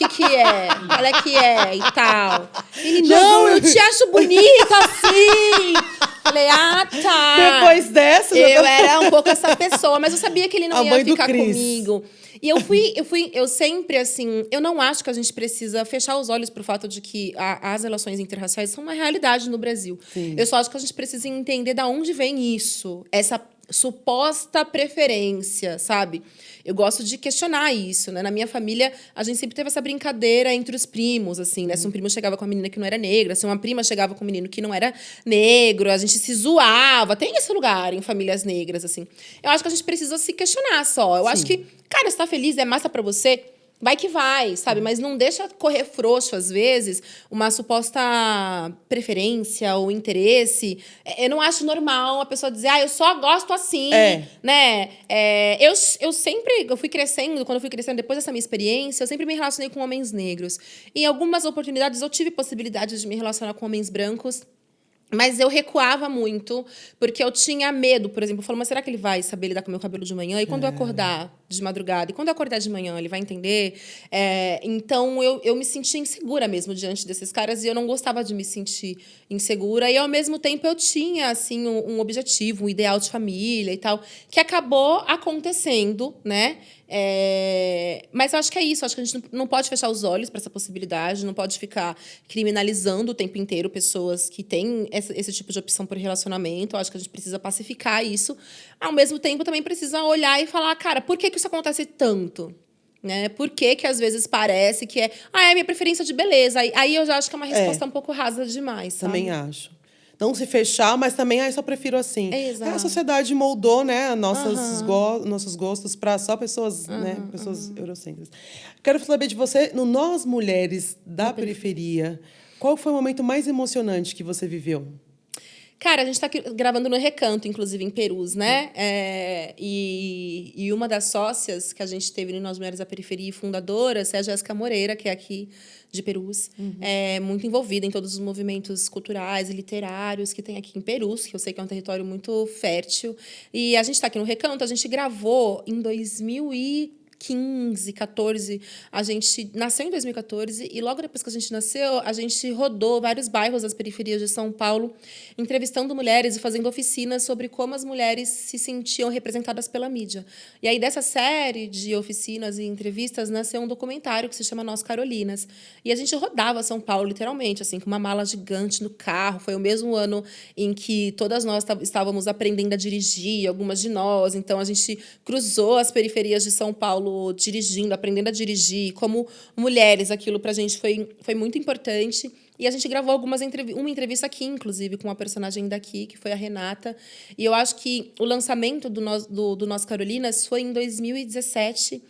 O que é? Qual é que é? E tal. Ele, não, eu te acho bonita, assim. Falei, tá. Depois dessa... Eu era um pouco essa pessoa, mas eu sabia que ele não ia ficar Cris. comigo. E eu sempre, assim, eu não acho que a gente precisa fechar os olhos pro fato de que as relações interraciais são uma realidade no Brasil. Sim. Eu só acho que a gente precisa entender de onde vem isso, essa suposta preferência, sabe? Eu gosto de questionar isso, né? Na minha família, a gente sempre teve essa brincadeira entre os primos, assim, né? Se um primo chegava com uma menina que não era negra, se uma prima chegava com um menino que não era negro, a gente se zoava. Tem esse lugar em famílias negras, assim. Eu acho que a gente precisa se questionar só. Eu acho que, cara, você tá feliz, é massa pra você... Vai que vai, sabe? Mas não deixa correr frouxo, às vezes, uma suposta preferência ou interesse. Eu não acho normal a pessoa dizer, eu só gosto assim, né? Eu fui crescendo, quando eu fui crescendo, depois dessa minha experiência, eu sempre me relacionei com homens negros. E em algumas oportunidades eu tive possibilidade de me relacionar com homens brancos, mas eu recuava muito, porque eu tinha medo, por exemplo. Eu falo, mas será que ele vai saber lidar com o meu cabelo de manhã? E quando eu acordar de madrugada? E quando eu acordar de manhã, ele vai entender? Então, eu me sentia insegura mesmo diante desses caras. E eu não gostava de me sentir insegura. E, ao mesmo tempo, eu tinha, assim, um objetivo, um ideal de família e tal, que acabou acontecendo, né? Mas eu acho que é isso. Eu acho que a gente não pode fechar os olhos para essa possibilidade, não pode ficar criminalizando o tempo inteiro pessoas que têm esse tipo de opção por relacionamento. Eu acho que a gente precisa pacificar isso. Ao mesmo tempo, também precisa olhar e falar, cara, por que isso acontece tanto? Né? Por que às vezes parece que é a minha preferência de beleza? Aí eu já acho que é uma resposta um pouco rasa demais, sabe? Também acho. Não se fechar, mas também, só prefiro assim. Exato. A sociedade moldou, né, nossos gostos para só pessoas, né, pessoas eurocêntricas. Quero saber de você, no Nós Mulheres da Periferia, qual foi o momento mais emocionante que você viveu? Cara, a gente está gravando no Recanto, inclusive, em Perus, né? E uma das sócias que a gente teve no Nós Mulheres da Periferia e fundadoras é a Jéssica Moreira, que é aqui de Perus. É muito envolvida em todos os movimentos culturais e literários que tem aqui em Perus, que eu sei que é um território muito fértil. E a gente está aqui no Recanto, a gente gravou em 2015, 14. A gente nasceu em 2014 e logo depois que a gente nasceu, a gente rodou vários bairros das periferias de São Paulo, entrevistando mulheres e fazendo oficinas sobre como as mulheres se sentiam representadas pela mídia. E aí, dessa série de oficinas e entrevistas, nasceu um documentário que se chama Nós Carolinas. E a gente rodava São Paulo, literalmente, assim, com uma mala gigante no carro. Foi o mesmo ano em que todas nós estávamos aprendendo a dirigir, algumas de nós. Então, a gente cruzou as periferias de São Paulo dirigindo, aprendendo a dirigir, como mulheres, aquilo pra gente foi muito importante. E a gente gravou uma entrevista aqui, inclusive, com uma personagem daqui, que foi a Renata. E eu acho que o lançamento do Nós Carolinas foi em 2017.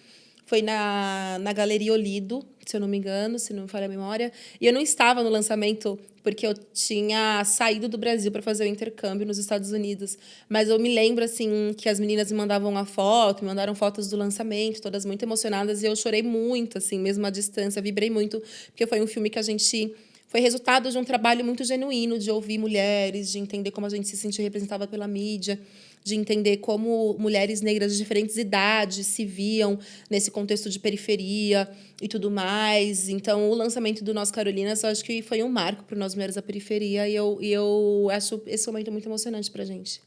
Foi na Galeria Olido, se eu não me engano, se não me falha a memória. E eu não estava no lançamento porque eu tinha saído do Brasil para fazer o intercâmbio nos Estados Unidos. Mas eu me lembro, assim, que as meninas me mandavam a foto, me mandaram fotos do lançamento, todas muito emocionadas. E eu chorei muito, assim, mesmo à distância. Vibrei muito, porque foi um filme que a gente... Foi resultado de um trabalho muito genuíno de ouvir mulheres, de entender como a gente se sentia representada pela mídia, de entender como mulheres negras de diferentes idades se viam nesse contexto de periferia e tudo mais. Então, o lançamento do Nós Carolinas, eu acho que foi um marco para nós mulheres da periferia e eu acho esse momento muito emocionante para a gente.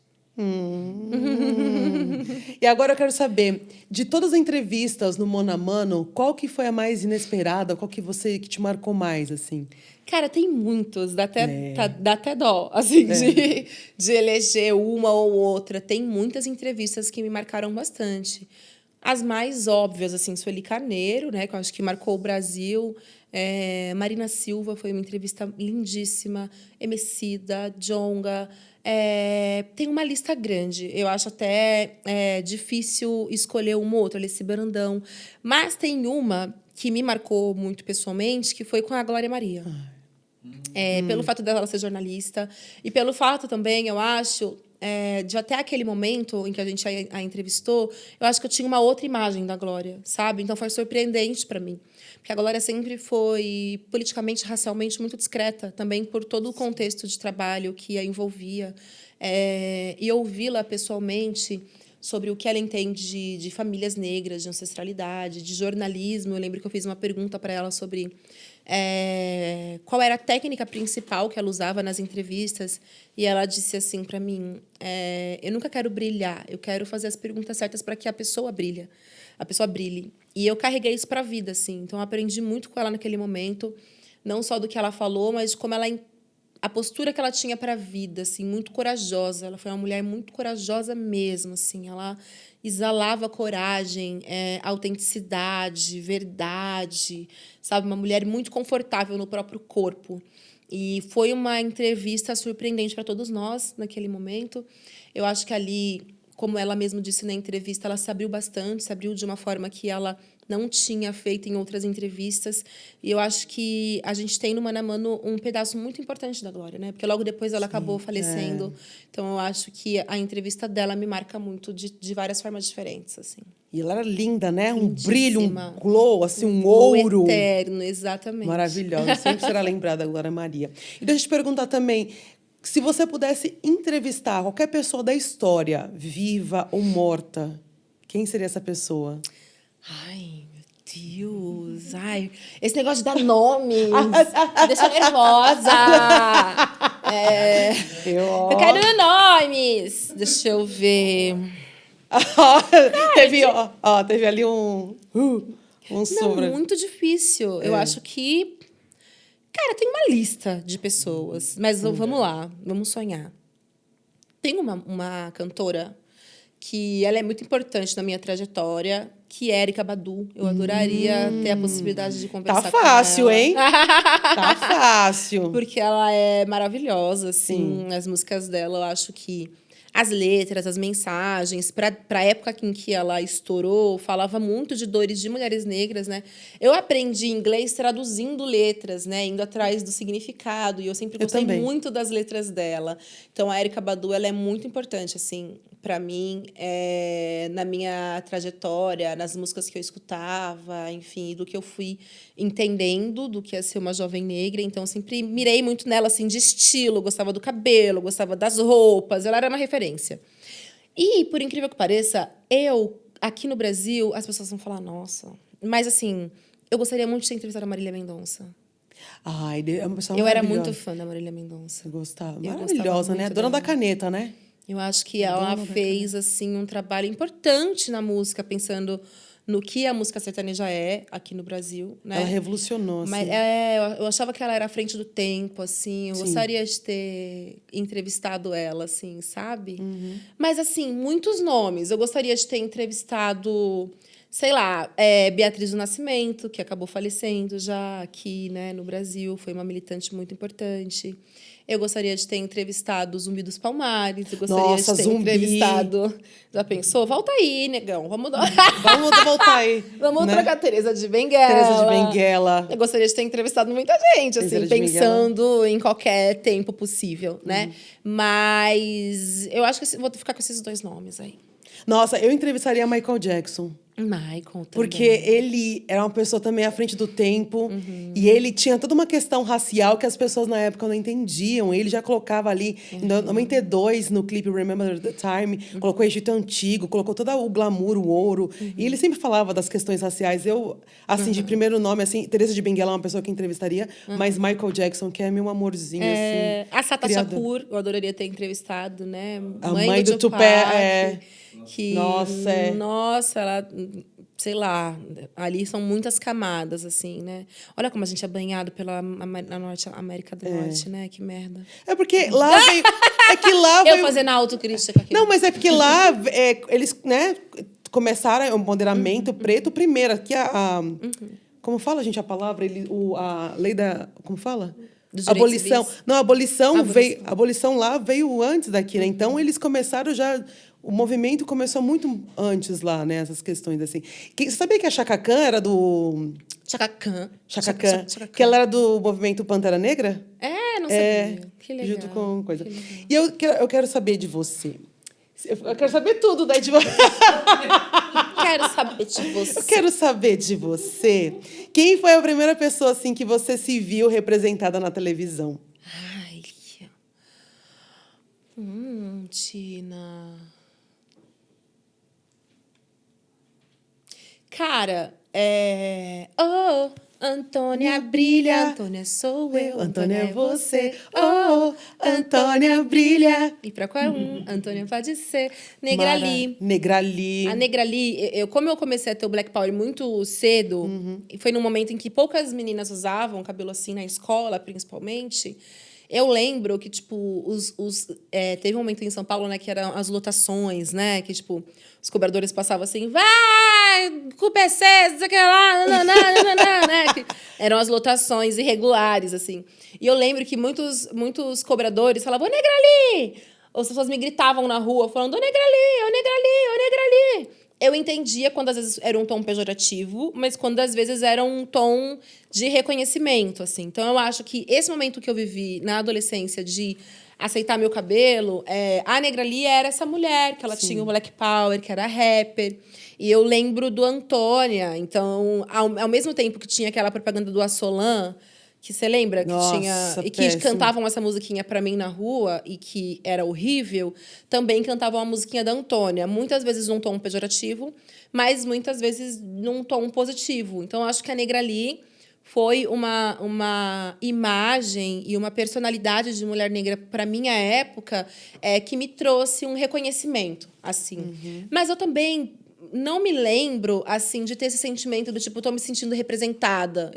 E agora eu quero saber, de todas as entrevistas no Mano a Mano, qual que foi a mais inesperada? Qual que te marcou mais, assim? Cara, tem muitos, dá até dó, assim, de eleger uma ou outra. Tem muitas entrevistas que me marcaram bastante. As mais óbvias, assim, Sueli Carneiro, né, que eu acho que marcou o Brasil. Marina Silva foi uma entrevista lindíssima. Emicida, Djonga. Tem uma lista grande. Eu acho até difícil escolher uma ou outra, Alessi Brandão. Mas tem uma que me marcou muito pessoalmente, que foi com a Glória Maria. Pelo fato dela ser jornalista e pelo fato também, eu acho, de até aquele momento em que a gente a entrevistou, eu acho que eu tinha uma outra imagem da Glória, sabe? Então, foi surpreendente para mim. Porque a Glória sempre foi politicamente, racialmente, muito discreta, também por todo o contexto de trabalho que a envolvia. E ouvi-la pessoalmente sobre o que ela entende de famílias negras, de ancestralidade, de jornalismo. Eu lembro que eu fiz uma pergunta para ela sobre qual era a técnica principal que ela usava nas entrevistas, e ela disse assim para mim: eu nunca quero brilhar, eu quero fazer as perguntas certas para que a pessoa brilhe. E eu carreguei isso para a vida, assim. Então, eu aprendi muito com ela naquele momento, não só do que ela falou, mas de como a postura que ela tinha para a vida, assim, muito corajosa. Ela foi uma mulher muito corajosa mesmo, assim. Ela exalava coragem, autenticidade, verdade, sabe? Uma mulher muito confortável no próprio corpo. E foi uma entrevista surpreendente para todos nós naquele momento. Eu acho que ali, como ela mesma disse na entrevista, ela se abriu bastante, se abriu de uma forma que ela não tinha feito em outras entrevistas. E eu acho que a gente tem no Mano a Mano um pedaço muito importante da Glória, né? Porque logo depois ela acabou falecendo. Então, eu acho que a entrevista dela me marca muito de várias formas diferentes, assim. E ela era linda, né? Lindíssima. Um brilho, um glow, assim, um ouro. Eterno, exatamente. Maravilhosa. Sempre será lembrada a Glória Maria. E deixa eu te perguntar também, se você pudesse entrevistar qualquer pessoa da história, viva ou morta, quem seria essa pessoa? Ai, meu Deus. Ai, esse negócio de dar nomes me deixa nervosa. Eu quero nomes. Deixa eu ver. Teve ali um Não, muito difícil. Eu acho que... Cara, tem uma lista de pessoas. Mas vamos lá, vamos sonhar. Tem uma cantora que ela é muito importante na minha trajetória, que é Erykah Badu. Eu adoraria ter a possibilidade de conversar com ela. Tá fácil, hein? Tá fácil. Porque ela é maravilhosa, assim. As músicas dela, eu acho que as letras, as mensagens, para a época em que ela estourou, falava muito de dores de mulheres negras, né? Eu aprendi inglês traduzindo letras, né? Indo atrás do significado. E eu sempre gostei muito das letras dela. Então, a Erykah Badu, ela é muito importante, assim, para mim, na minha trajetória, nas músicas que eu escutava, enfim, do que eu fui entendendo do que é ser uma jovem negra. Então, eu sempre mirei muito nela, assim, de estilo. Gostava do cabelo, gostava das roupas. Ela era uma referência. E, por incrível que pareça, aqui no Brasil, as pessoas vão falar, nossa... Mas, assim, eu gostaria muito de ter entrevistado a Marília Mendonça. Ai, eu era muito fã da Marília Mendonça. Gostava. Maravilhosa, né? Dona da caneta, né? Eu acho que ela fez, assim, um trabalho importante na música, pensando no que a música sertaneja é aqui no Brasil, né? Ela revolucionou, assim. Mas, eu achava que ela era à frente do tempo, assim. Eu gostaria de ter entrevistado ela, assim, sabe? Mas, assim, muitos nomes. Eu gostaria de ter entrevistado, sei lá, Beatriz do Nascimento, que acabou falecendo já aqui, né, no Brasil. Foi uma militante muito importante. Eu gostaria de ter entrevistado o Zumbi dos Palmares. Eu gostaria Nossa, de ter Zumbi. entrevistado... Já pensou? Volta aí, negão. Vamos dar... Vamos voltar aí. Vamos né? trocar a Teresa de Benguela. Teresa de Benguela. Eu gostaria de ter entrevistado muita gente, assim, Teresa de pensando em qualquer tempo possível, né? Mas eu acho que vou ficar com esses 2 nomes aí. Nossa, eu entrevistaria Michael Jackson. Michael também. Porque ele era uma pessoa também à frente do tempo. E ele tinha toda uma questão racial que as pessoas na época não entendiam. Ele já colocava ali, em 92, no clipe Remember the Time, colocou o Egito Antigo, colocou todo o glamour, o ouro. E ele sempre falava das questões raciais. Eu, assim, de primeiro nome, assim, Teresa de Benguela é uma pessoa que entrevistaria, mas Michael Jackson, que é meu amorzinho, assim. A Sata criador. Shakur, eu adoraria ter entrevistado, né? A mãe do Tupac, que Nossa, Nossa, ela, sei lá, ali são muitas camadas, assim, né? Olha como a gente é banhado pela América do Norte, né? Que merda. É porque lá veio... É que lá Eu veio... fazendo a autocrítica aqui. Não, mas é porque lá eles, né, começaram o moderamento preto primeiro. Aqui como fala, gente, a palavra? A lei da... Como fala? Dos direitos Abolição. civis. Não, a abolição veio... Abolição. A abolição lá veio antes daqui, né? Então, eles começaram já... O movimento começou muito antes lá, né? Essas questões, assim. Você sabia que a Chaka Khan era do... Chaka Khan. Chaka Khan. Chaka Khan. Que ela era do movimento Pantera Negra? Não sabia. Que legal. Junto com coisa. Que legal. E eu quero saber de você. Eu quero saber tudo daí de você. Quero saber de você. Eu quero saber de você. Quem foi a primeira pessoa, assim, que você se viu representada na televisão? Ai. Tina. Cara, Oh, Antônia brilha. Antônia sou eu. Antônia é você. Oh, Antônia brilha. E pra qual Antônia pode ser. Negrali. Negrali. A Negrali, como eu comecei a ter o Black Power muito cedo, e foi num momento em que poucas meninas usavam cabelo assim na escola, principalmente, eu lembro que, tipo, teve um momento em São Paulo, né, que eram as lotações, né, que, tipo, os cobradores passavam assim, vai, com o PC, não sei o que lá, né, que eram as lotações irregulares, assim. E eu lembro que muitos cobradores falavam, ô, Negrali! Ou as pessoas me gritavam na rua, falando, ô, Negrali, ô, Negrali, ô, Negrali! Eu entendia quando às vezes era um tom pejorativo, mas quando às vezes era um tom de reconhecimento, assim. Então, eu acho que esse momento que eu vivi na adolescência de aceitar meu cabelo, a Negrali era essa mulher, que ela tinha o Black Power, que era rapper. E eu lembro do Antônia. Então, ao mesmo tempo que tinha aquela propaganda do Assolan, que você lembra? Nossa, que tinha e que péssimo. cantavam essa musiquinha pra mim na rua e que era horrível, também cantavam a musiquinha da Antônia. Muitas vezes num tom pejorativo, mas muitas vezes num tom positivo. Então, acho que a Negrali foi uma imagem e uma personalidade de mulher negra para minha época que me trouxe um reconhecimento, assim. Mas eu também não me lembro, assim, de ter esse sentimento do tipo, tô me sentindo representada.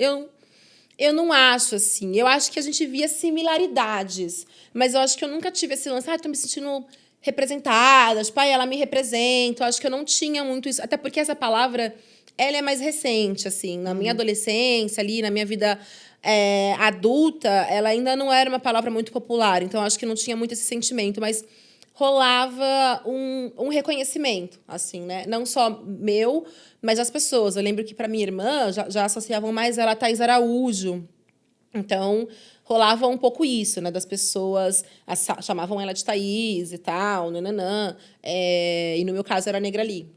Eu não acho, assim. Eu acho que a gente via similaridades. Mas eu acho que eu nunca tive esse lance, tô me sentindo representada, tipo, ela me representa. Eu acho que eu não tinha muito isso. Até porque essa palavra, ela é mais recente, assim. Na minha adolescência, ali, na minha vida adulta, ela ainda não era uma palavra muito popular. Então, eu acho que não tinha muito esse sentimento. Mas rolava um reconhecimento, assim, né? Não só meu, mas das pessoas. Eu lembro que, para minha irmã, já associavam mais ela a Thaís Araújo. Então, rolava um pouco isso, né? Das pessoas chamavam ela de Thaís e tal, nananã. E no meu caso, era Negrali.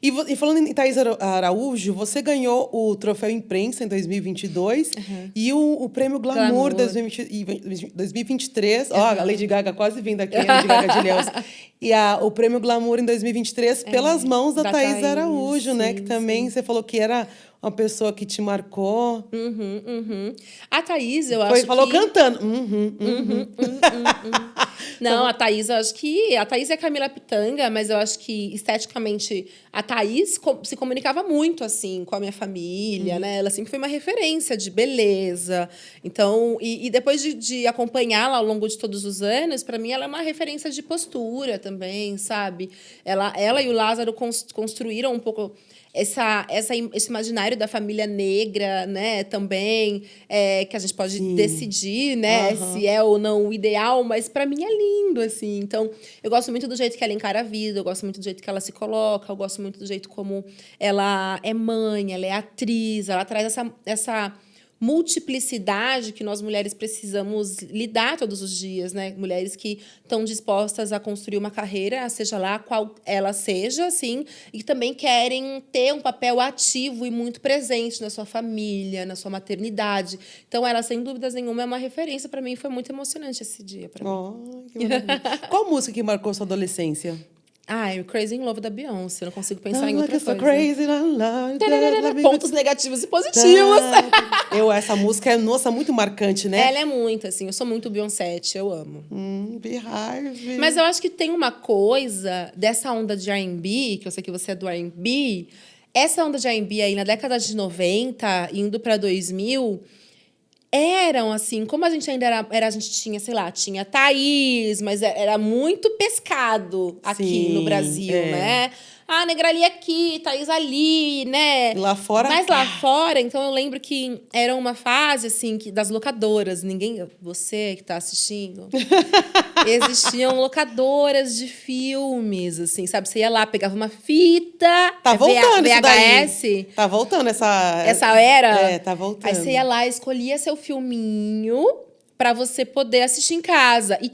E falando em Thaís Araújo, você ganhou o Troféu Imprensa em 2022 e o Prêmio Glamour 2023. Ó, a Lady Gaga quase vindo aqui, a Lady Gaga de Ilhéus. E o Prêmio Glamour em 2023 pelas mãos da Thaís Araújo, né? Que também você falou que era uma pessoa que te marcou. A Thaís, eu acho Falou que... cantando. Não, a Thaís, eu acho que... A Thaís é a Camila Pitanga, mas eu acho que, esteticamente, a Thaís se comunicava muito, assim, com a minha família, né? Ela sempre foi uma referência de beleza. Então, e depois de acompanhá-la ao longo de todos os anos, para mim, ela é uma referência de postura também, sabe? Ela e o Lázaro construíram um pouco... esse imaginário da família negra, né, também, que a gente pode decidir, né, se é ou não o ideal, mas para mim é lindo, assim. Então, eu gosto muito do jeito que ela encara a vida, eu gosto muito do jeito que ela se coloca, eu gosto muito do jeito como ela é mãe, ela é atriz, ela traz essa multiplicidade que nós mulheres precisamos lidar todos os dias, né? Mulheres que estão dispostas a construir uma carreira, seja lá qual ela seja, assim, e que também querem ter um papel ativo e muito presente na sua família, na sua maternidade. Então, ela, sem dúvidas nenhuma, é uma referência para mim. Foi muito emocionante esse dia para mim. Oh, que maravilha. Qual música que marcou sua adolescência? Ai, Crazy in Love da Beyoncé. Eu não consigo pensar em outra coisa. Crazy, love, pontos negativos e positivos. Essa música é, nossa, muito marcante, né? Ela é muito, assim. Eu sou muito Beyoncé, eu amo. Beehive. Mas eu acho que tem uma coisa dessa onda de R&B, que eu sei que você é do R&B. Essa onda de R&B aí na década de 90, indo para 2000... eram, assim, como a gente ainda era a gente tinha, sei lá, tinha Thaís, mas era muito pescado aqui no Brasil, né? Ah, Negrali aqui, Thaís ali, né? Lá fora... Mas lá fora, então eu lembro que era uma fase, assim, das locadoras. Você que tá assistindo... Existiam locadoras de filmes, assim, sabe? Você ia lá, pegava uma fita... Tá voltando VHS. Isso daí. Tá voltando essa era. Tá voltando. Aí você ia lá, escolhia seu filminho pra você poder assistir em casa. E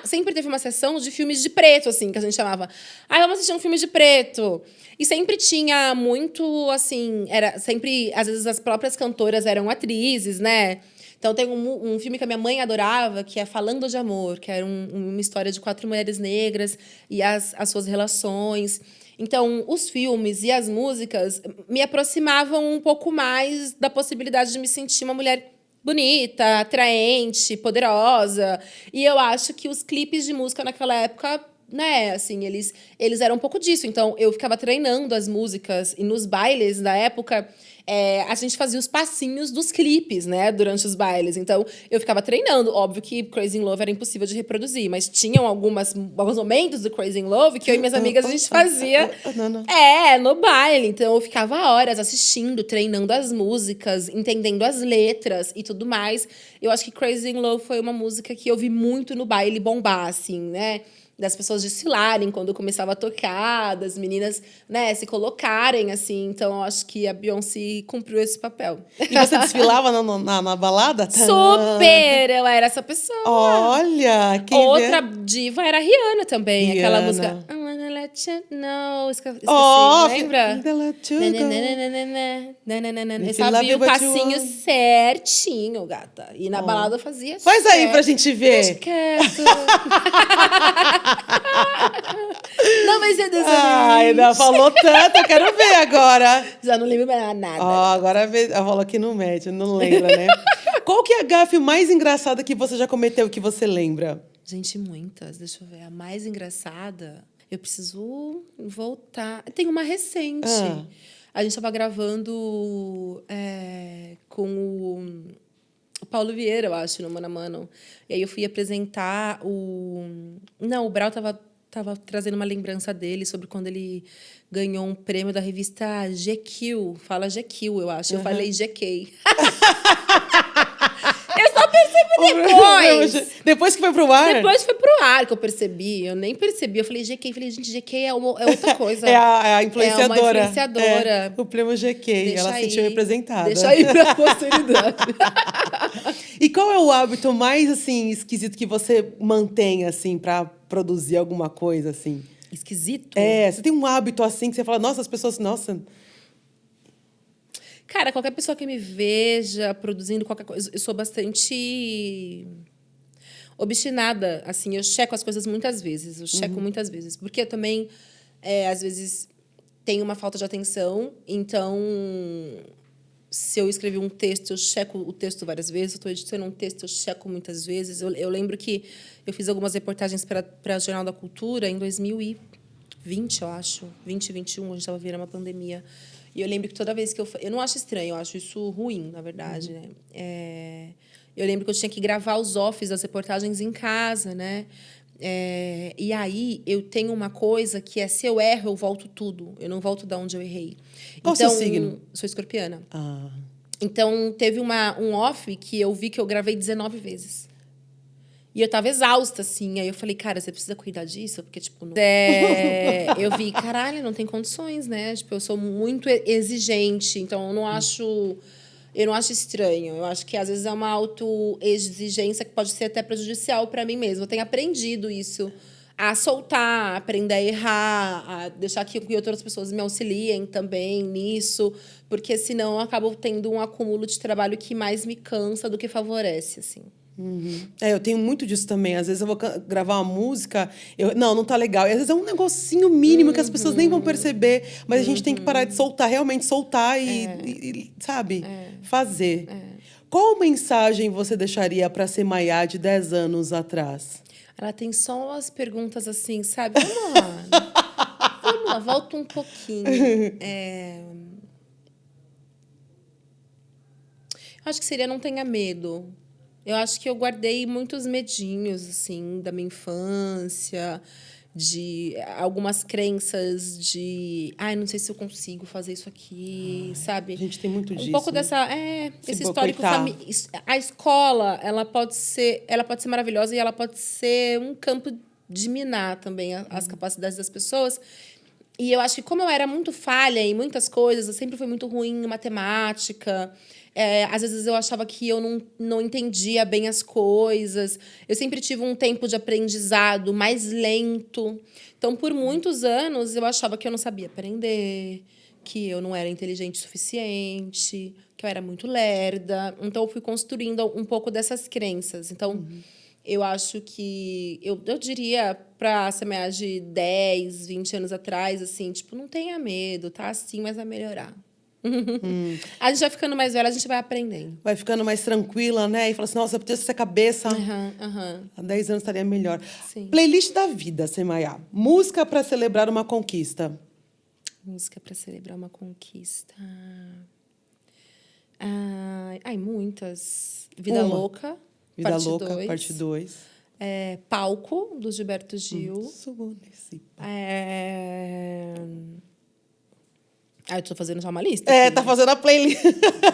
sempre teve uma sessão de filmes de preto, assim, que a gente chamava. Ah, vamos assistir um filme de preto. E sempre tinha muito, assim... Era sempre... Às vezes, as próprias cantoras eram atrizes, né? Então, tem um filme que a minha mãe adorava, que é Falando de Amor, que era uma história de 4 mulheres negras e as suas relações. Então, os filmes e as músicas me aproximavam um pouco mais da possibilidade de me sentir uma mulher bonita, atraente, poderosa. E eu acho que os clipes de música naquela época... né, assim, eles eram um pouco disso. Então, eu ficava treinando as músicas e nos bailes da época... a gente fazia os passinhos dos clipes, né? Durante os bailes. Então, eu ficava treinando. Óbvio que Crazy in Love era impossível de reproduzir, mas tinham alguns momentos do Crazy in Love que eu e minhas amigas a gente fazia no baile. Então, eu ficava horas assistindo, treinando as músicas, entendendo as letras e tudo mais. Eu acho que Crazy in Love foi uma música que eu vi muito no baile bombar, assim, né? Das pessoas desfilarem quando eu começava a tocar, das meninas, né, se colocarem, assim. Então, eu acho que a Beyoncé cumpriu esse papel. E você desfilava na balada? Super! Eu era essa pessoa. Olha! Que outra diva era a Rihanna também. Rihanna. Aquela música... I wanna let you know. Esqueci, lembra? Eu sabia o passinho certinho, gata. E na balada eu fazia Faz aí pra gente ver. Deixa quieto. Não vai ser dessa vez. Ainda falou tanto, eu quero ver agora. Já não lembro mais nada. Agora ela falou que não mete, não lembra, né? Qual que é a gafe mais engraçada que você já cometeu, que você lembra? Gente, muitas. Deixa eu ver. A mais engraçada... Eu preciso voltar. Tem uma recente. A gente estava gravando com o Paulo Vieira, eu acho, no Mano a Mano. E aí eu fui apresentar Não, o Brau tava trazendo uma lembrança dele sobre quando ele ganhou um prêmio da revista GQ. Fala GQ, eu acho. Eu falei GQ. Eu só percebi depois. Depois que foi pro ar? Depois foi pro ar que eu percebi. Eu nem percebi. Eu falei GQ. Falei, gente, GQ é outra coisa. É a influenciadora. É uma influenciadora. O prêmio GQ. Ela se sentiu representada. Deixa aí pra posteridade. E qual é o hábito mais, assim, esquisito que você mantém, assim, pra produzir alguma coisa, assim? Esquisito? Você tem um hábito, assim, que você fala, nossa, as pessoas... Nossa... Cara, qualquer pessoa que me veja produzindo qualquer coisa, eu sou bastante obstinada, assim, eu checo as coisas muitas vezes, muitas vezes, porque eu também, às vezes, tenho uma falta de atenção, então, se eu escrevi um texto, eu checo o texto várias vezes. Se eu estou editando um texto, eu checo muitas vezes. Eu lembro que eu fiz algumas reportagens para o Jornal da Cultura em 2020, eu acho. 2021, a gente estava vivendo uma pandemia. E eu lembro que toda vez que eu não acho estranho, eu acho isso ruim, na verdade, né? Eu lembro que eu tinha que gravar os offs das reportagens em casa, né? E aí eu tenho uma coisa que é, se eu erro, eu volto tudo. Eu não volto de onde eu errei. Qual então, o seu signo? Sou escorpiana. Ah. Então, teve um off que eu vi que eu gravei 19 vezes. E eu tava exausta, assim. Aí eu falei, cara, você precisa cuidar disso? Porque, tipo... eu vi, caralho, não tem condições, né? Tipo, eu sou muito exigente. Então, eu não acho estranho. Eu acho que, às vezes, é uma autoexigência que pode ser até prejudicial para mim mesma. Eu tenho aprendido isso. A soltar, a aprender a errar, a deixar que outras pessoas me auxiliem também nisso. Porque, senão, eu acabo tendo um acúmulo de trabalho que mais me cansa do que favorece, assim. Uhum. Eu tenho muito disso também. Às vezes eu vou gravar uma música, não tá legal. E às vezes é um negocinho mínimo que as pessoas nem vão perceber, mas a gente tem que parar de soltar, realmente soltar e sabe? Fazer. Qual mensagem você deixaria para ser Maiá de 10 anos atrás? Ela tem só umas perguntas assim, sabe? Vamos lá. Vamos lá, volta um pouquinho. Eu acho que seria não tenha medo. Eu acho que eu guardei muitos medinhos, assim, da minha infância, de algumas crenças de... Ai, não sei se eu consigo fazer isso aqui, sabe? A gente tem muito disso. Um pouco né? dessa... esse histórico familiar. A escola, ela pode ser maravilhosa e ela pode ser um campo de minar também as capacidades das pessoas. E eu acho que, como eu era muito falha em muitas coisas, eu sempre fui muito ruim em matemática... às vezes eu achava que eu não entendia bem as coisas. Eu sempre tive um tempo de aprendizado mais lento. Então, por muitos anos, eu achava que eu não sabia aprender, que eu não era inteligente o suficiente, que eu era muito lerda. Então, eu fui construindo um pouco dessas crenças. Então, eu acho que... Eu diria, para semear de 10, 20 anos atrás, assim, tipo, não tenha medo, tá assim, mas vai melhorar. A gente vai ficando mais velha, a gente vai aprendendo. Vai ficando mais tranquila, né? E fala assim, nossa, eu podia ser essa cabeça. Há 10 anos estaria melhor. Sim. Playlist da vida, Semaiá. Música para celebrar uma conquista. Música para celebrar uma conquista. Muitas. Vida Louca, Vida parte Louca, 2. parte 2. Palco, do Gilberto Gil. Subo nesse... eu tô fazendo só uma lista. Tá fazendo a playlist.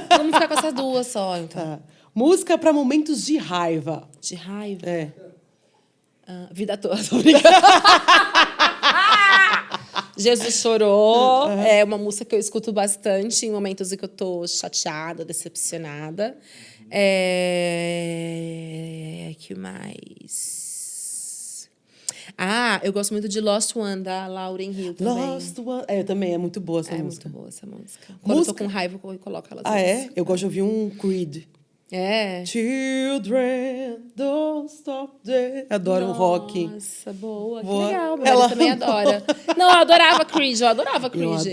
Vamos ficar com essas duas só, então. Tá. Música para momentos de raiva. De raiva? Vida toda, tô brincando. Jesus Chorou. É uma música que eu escuto bastante em momentos em que eu tô chateada, decepcionada. Que mais? Eu gosto muito de Lost One, da Lauryn Hill também. Lost One. Também, é muito boa essa música. É muito boa essa música. Quando eu tô com raiva, eu coloco ela. Eu gosto de ouvir um Creed. Children, don't stop there. Adoro o rock. Nossa, boa. Que legal. Ela também adora. Não, eu adorava Creed.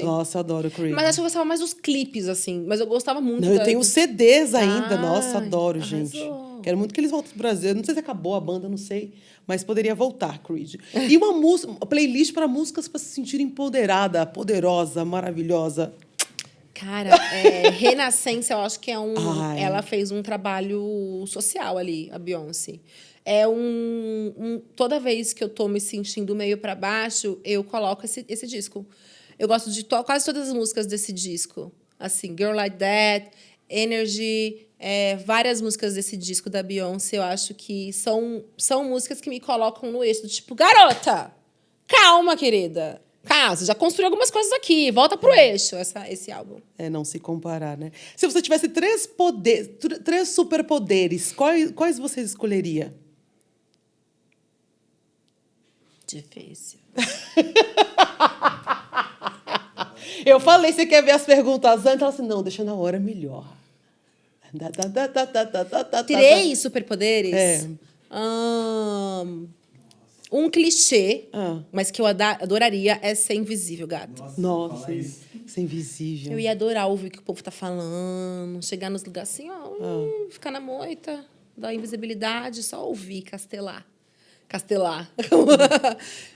Nossa, eu adoro Creed. Mas acho que eu gostava mais dos clipes, assim. Mas eu gostava muito. Não, eu tenho os CDs ainda. Nossa, adoro, arrasou. gente. Quero muito que eles voltem pro Brasil. Não sei se acabou a banda, não sei. Mas poderia voltar, Creed. E uma playlist para músicas para se sentir empoderada, poderosa, maravilhosa. Cara, Renascença, eu acho que é ela fez um trabalho social ali, a Beyoncé. Toda vez que eu tô me sentindo meio para baixo, eu coloco esse disco. Eu gosto de quase todas as músicas desse disco. Assim, Girl Like That, Energy, várias músicas desse disco da Beyoncé, eu acho que são músicas que me colocam no eixo. Tipo, garota, calma, querida. Você já construiu algumas coisas aqui. Volta pro eixo, esse álbum. Não se comparar, né? Se você tivesse três superpoderes, quais você escolheria? Difícil. Eu falei, você quer ver as perguntas antes? Ela assim, não, deixa na hora melhor. 3 superpoderes? Um clichê, Ah. mas que eu adoraria é ser invisível, gato. Nossa, fala isso. isso é invisível. Eu ia adorar ouvir o que o povo tá falando, chegar nos lugares assim, ó, ficar na moita da invisibilidade, só ouvir, castelar.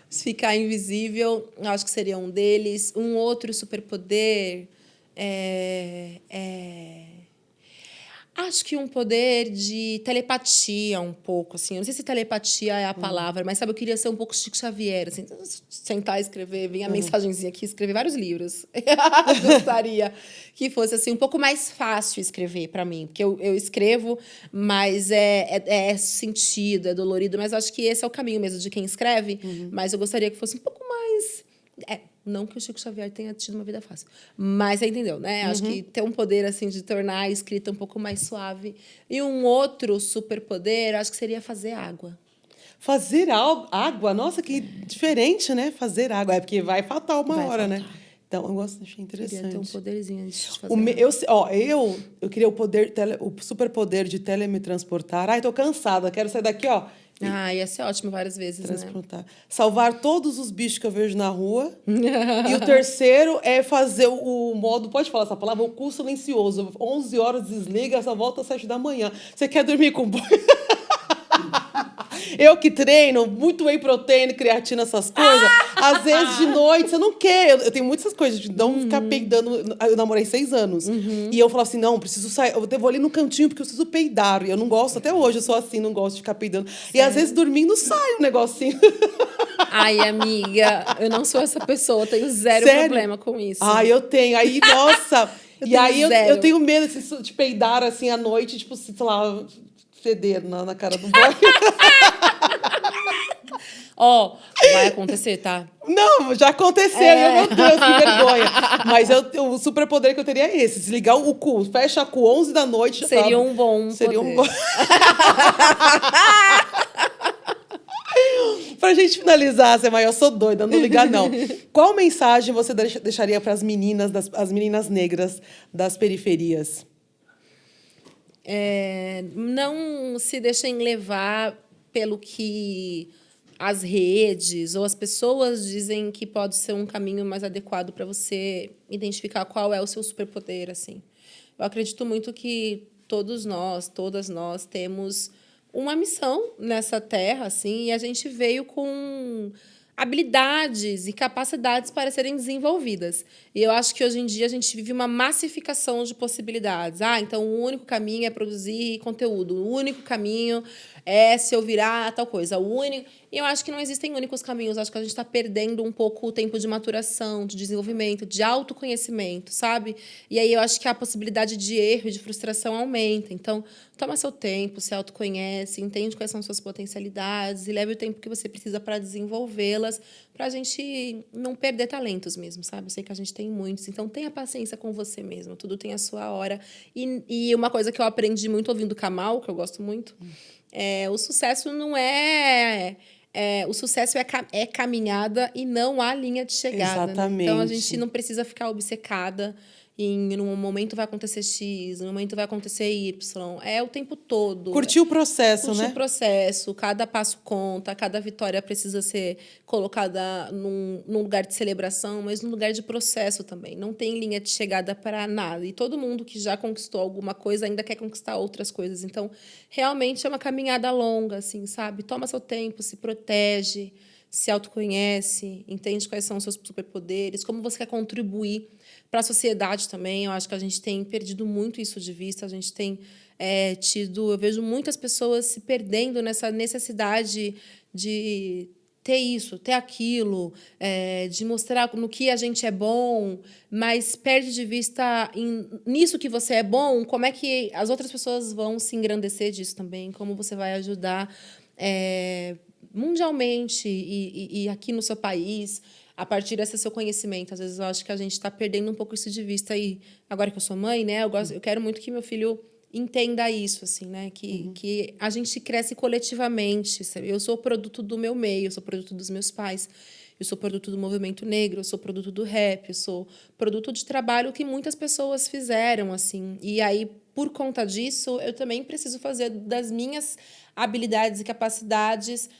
Ficar invisível, eu acho que seria um deles. Um outro superpoder acho que um poder de telepatia um pouco, assim. Eu não sei se telepatia é a palavra, mas, sabe, eu queria ser um pouco Chico Xavier, assim. Sentar e escrever, vir a mensagenzinha aqui, escrever vários livros. Gostaria que fosse, assim, um pouco mais fácil escrever para mim. Porque eu escrevo, mas é sentido, é dolorido. Mas acho que esse é o caminho mesmo de quem escreve. Mas eu gostaria que fosse um pouco mais... não que o Chico Xavier tenha tido uma vida fácil. Mas você entendeu, né? Acho que ter um poder, assim, de tornar a escrita um pouco mais suave. E um outro superpoder, acho que seria fazer água. Fazer água? Nossa, que diferente, né? Fazer água. É porque vai faltar uma hora, né? Então, eu achei interessante. Queria ter um poderzinho de fazer eu queria o superpoder de telemetransportar. Ai, tô cansada, quero sair daqui, ó. Ia ser ótimo várias vezes, Transportar. Salvar todos os bichos que eu vejo na rua. E o terceiro é fazer o modo, pode falar essa palavra? O cu silencioso. 11 horas desliga, só volta às 7 da manhã. Você quer dormir com boi? Eu que treino, muito whey protein, creatina, essas coisas. Às vezes, de noite, você não quer. Eu tenho muitas coisas de não ficar peidando. Eu namorei 6 anos. E eu falava assim, não, preciso sair. Eu vou ali no cantinho porque eu preciso peidar. E eu não gosto, até hoje, eu sou assim, não gosto de ficar peidando. E às vezes, dormindo, sai um negocinho. Ai, amiga, eu não sou essa pessoa, tenho zero Sério? problema com isso. Ai, eu tenho. Aí, nossa. E aí, zero. eu tenho medo de peidar, assim, à noite, tipo, sei lá, feder na cara do boy. Ó, vai acontecer, tá? Não, já aconteceu. E meu Deus, que vergonha. Mas o superpoder que eu teria é esse. Desligar o cu. Fecha cu 11 da noite. Seria sabe? um bom Seria poder. um bom... Pra gente finalizar, Semaia, eu sou doida, não ligar, não. Qual mensagem você deixaria para as meninas negras das periferias? Não se deixem levar pelo que as redes ou as pessoas dizem que pode ser um caminho mais adequado para você identificar qual é o seu superpoder, assim. Eu acredito muito que todas nós temos uma missão nessa terra, assim, e a gente veio com habilidades e capacidades para serem desenvolvidas. E eu acho que hoje em dia a gente vive uma massificação de possibilidades. Então o único caminho é produzir conteúdo, o único caminho é se eu virar tal coisa. E eu acho que não existem únicos caminhos. Acho que a gente está perdendo um pouco o tempo de maturação, de desenvolvimento, de autoconhecimento, sabe? E aí eu acho que a possibilidade de erro e de frustração aumenta. Então, toma seu tempo, se autoconhece, entende quais são suas potencialidades e leve o tempo que você precisa para desenvolvê-las, para a gente não perder talentos mesmo, sabe? Eu sei que a gente tem muitos, então tenha paciência com você mesmo, tudo tem a sua hora. E uma coisa que eu aprendi muito ouvindo Kamal, que eu gosto muito, o sucesso não o sucesso é caminhada e não há linha de chegada. Exatamente. Né? Então, a gente não precisa ficar obcecada em um momento vai acontecer X, no momento vai acontecer Y. É o tempo todo. Curtir o processo, né? Curtir o processo. Cada passo conta, cada vitória precisa ser colocada num lugar de celebração, mas num lugar de processo também. Não tem linha de chegada para nada. E todo mundo que já conquistou alguma coisa ainda quer conquistar outras coisas. Então, realmente é uma caminhada longa, assim, sabe? Toma seu tempo, se protege, se autoconhece, entende quais são os seus superpoderes, como você quer contribuir para a sociedade também. Eu acho que a gente tem perdido muito isso de vista. A gente tem eu vejo muitas pessoas se perdendo nessa necessidade de ter isso, ter aquilo, de mostrar no que a gente é bom, mas perde de vista nisso que você é bom, como é que as outras pessoas vão se engrandecer disso também, como você vai ajudar mundialmente e aqui no seu país, a partir desse seu conhecimento. Às vezes eu acho que a gente está perdendo um pouco isso de vista. E agora que eu sou mãe, né, eu quero muito que meu filho entenda isso, assim, né, que a gente cresce coletivamente. Sabe? Eu sou produto do meu meio, eu sou produto dos meus pais, eu sou produto do movimento negro, eu sou produto do rap, eu sou produto de trabalho que muitas pessoas fizeram, assim. E aí, por conta disso, eu também preciso fazer das minhas habilidades e capacidades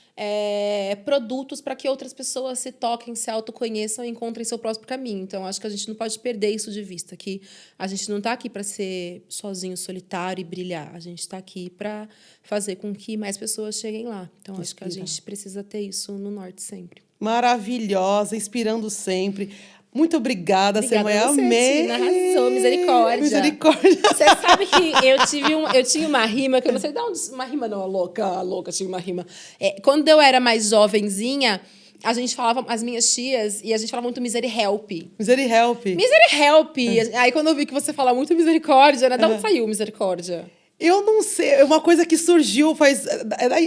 produtos para que outras pessoas se toquem, se autoconheçam e encontrem seu próprio caminho. Então, acho que a gente não pode perder isso de vista, que a gente não está aqui para ser sozinho, solitário e brilhar. A gente está aqui para fazer com que mais pessoas cheguem lá. Então, acho que a gente precisa ter isso no norte sempre. Maravilhosa, inspirando sempre. Muito obrigada, Semoia. Amei. Tina, arrasou, misericórdia. Misericórdia. Você sabe que eu tinha uma rima, que eu não sei de onde... Uma rima não, louca, tinha uma rima. Quando eu era mais jovenzinha, a gente falava, as minhas tias, e a gente falava muito misericórdia. Misericórdia. Aí quando eu vi que você fala muito misericórdia, né? De onde saiu misericórdia? Eu não sei, é uma coisa que surgiu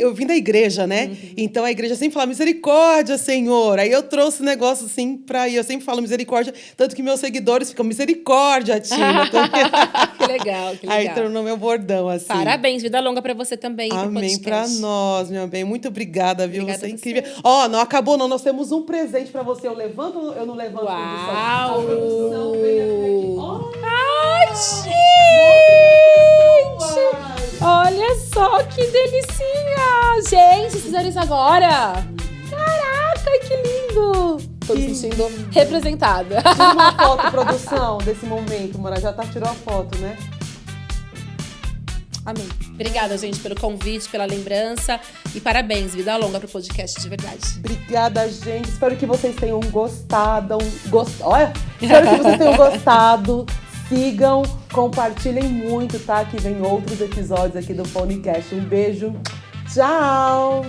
eu vim da igreja, né? Então a igreja sempre fala misericórdia, Senhor. Aí eu trouxe um negócio assim e eu sempre falo misericórdia, tanto que meus seguidores ficam misericórdia, Tina. Que legal. Aí tornou meu bordão, assim. Parabéns, vida longa pra você também. Amém pra nós, meu bem. Muito obrigada, viu? Obrigada você é incrível. Ó, não acabou não, nós temos um presente pra você. Eu levanto ou eu não levanto? Uau! A produção vem aqui. Oh, ai, gente! Olha só que delicinha! Gente, vocês fizeram isso agora? Caraca, que lindo! Tô me sentindo representada. Tira uma foto, produção, desse momento, Mora. Já tirou a foto, né? Amém. Obrigada, gente, pelo convite, pela lembrança. E parabéns, vida longa pro podcast, de verdade. Obrigada, gente. Espero que vocês tenham gostado. Olha! Espero que vocês tenham gostado. Sigam, compartilhem muito, tá? Que vem outros episódios aqui do Phonecast. Um beijo. Tchau!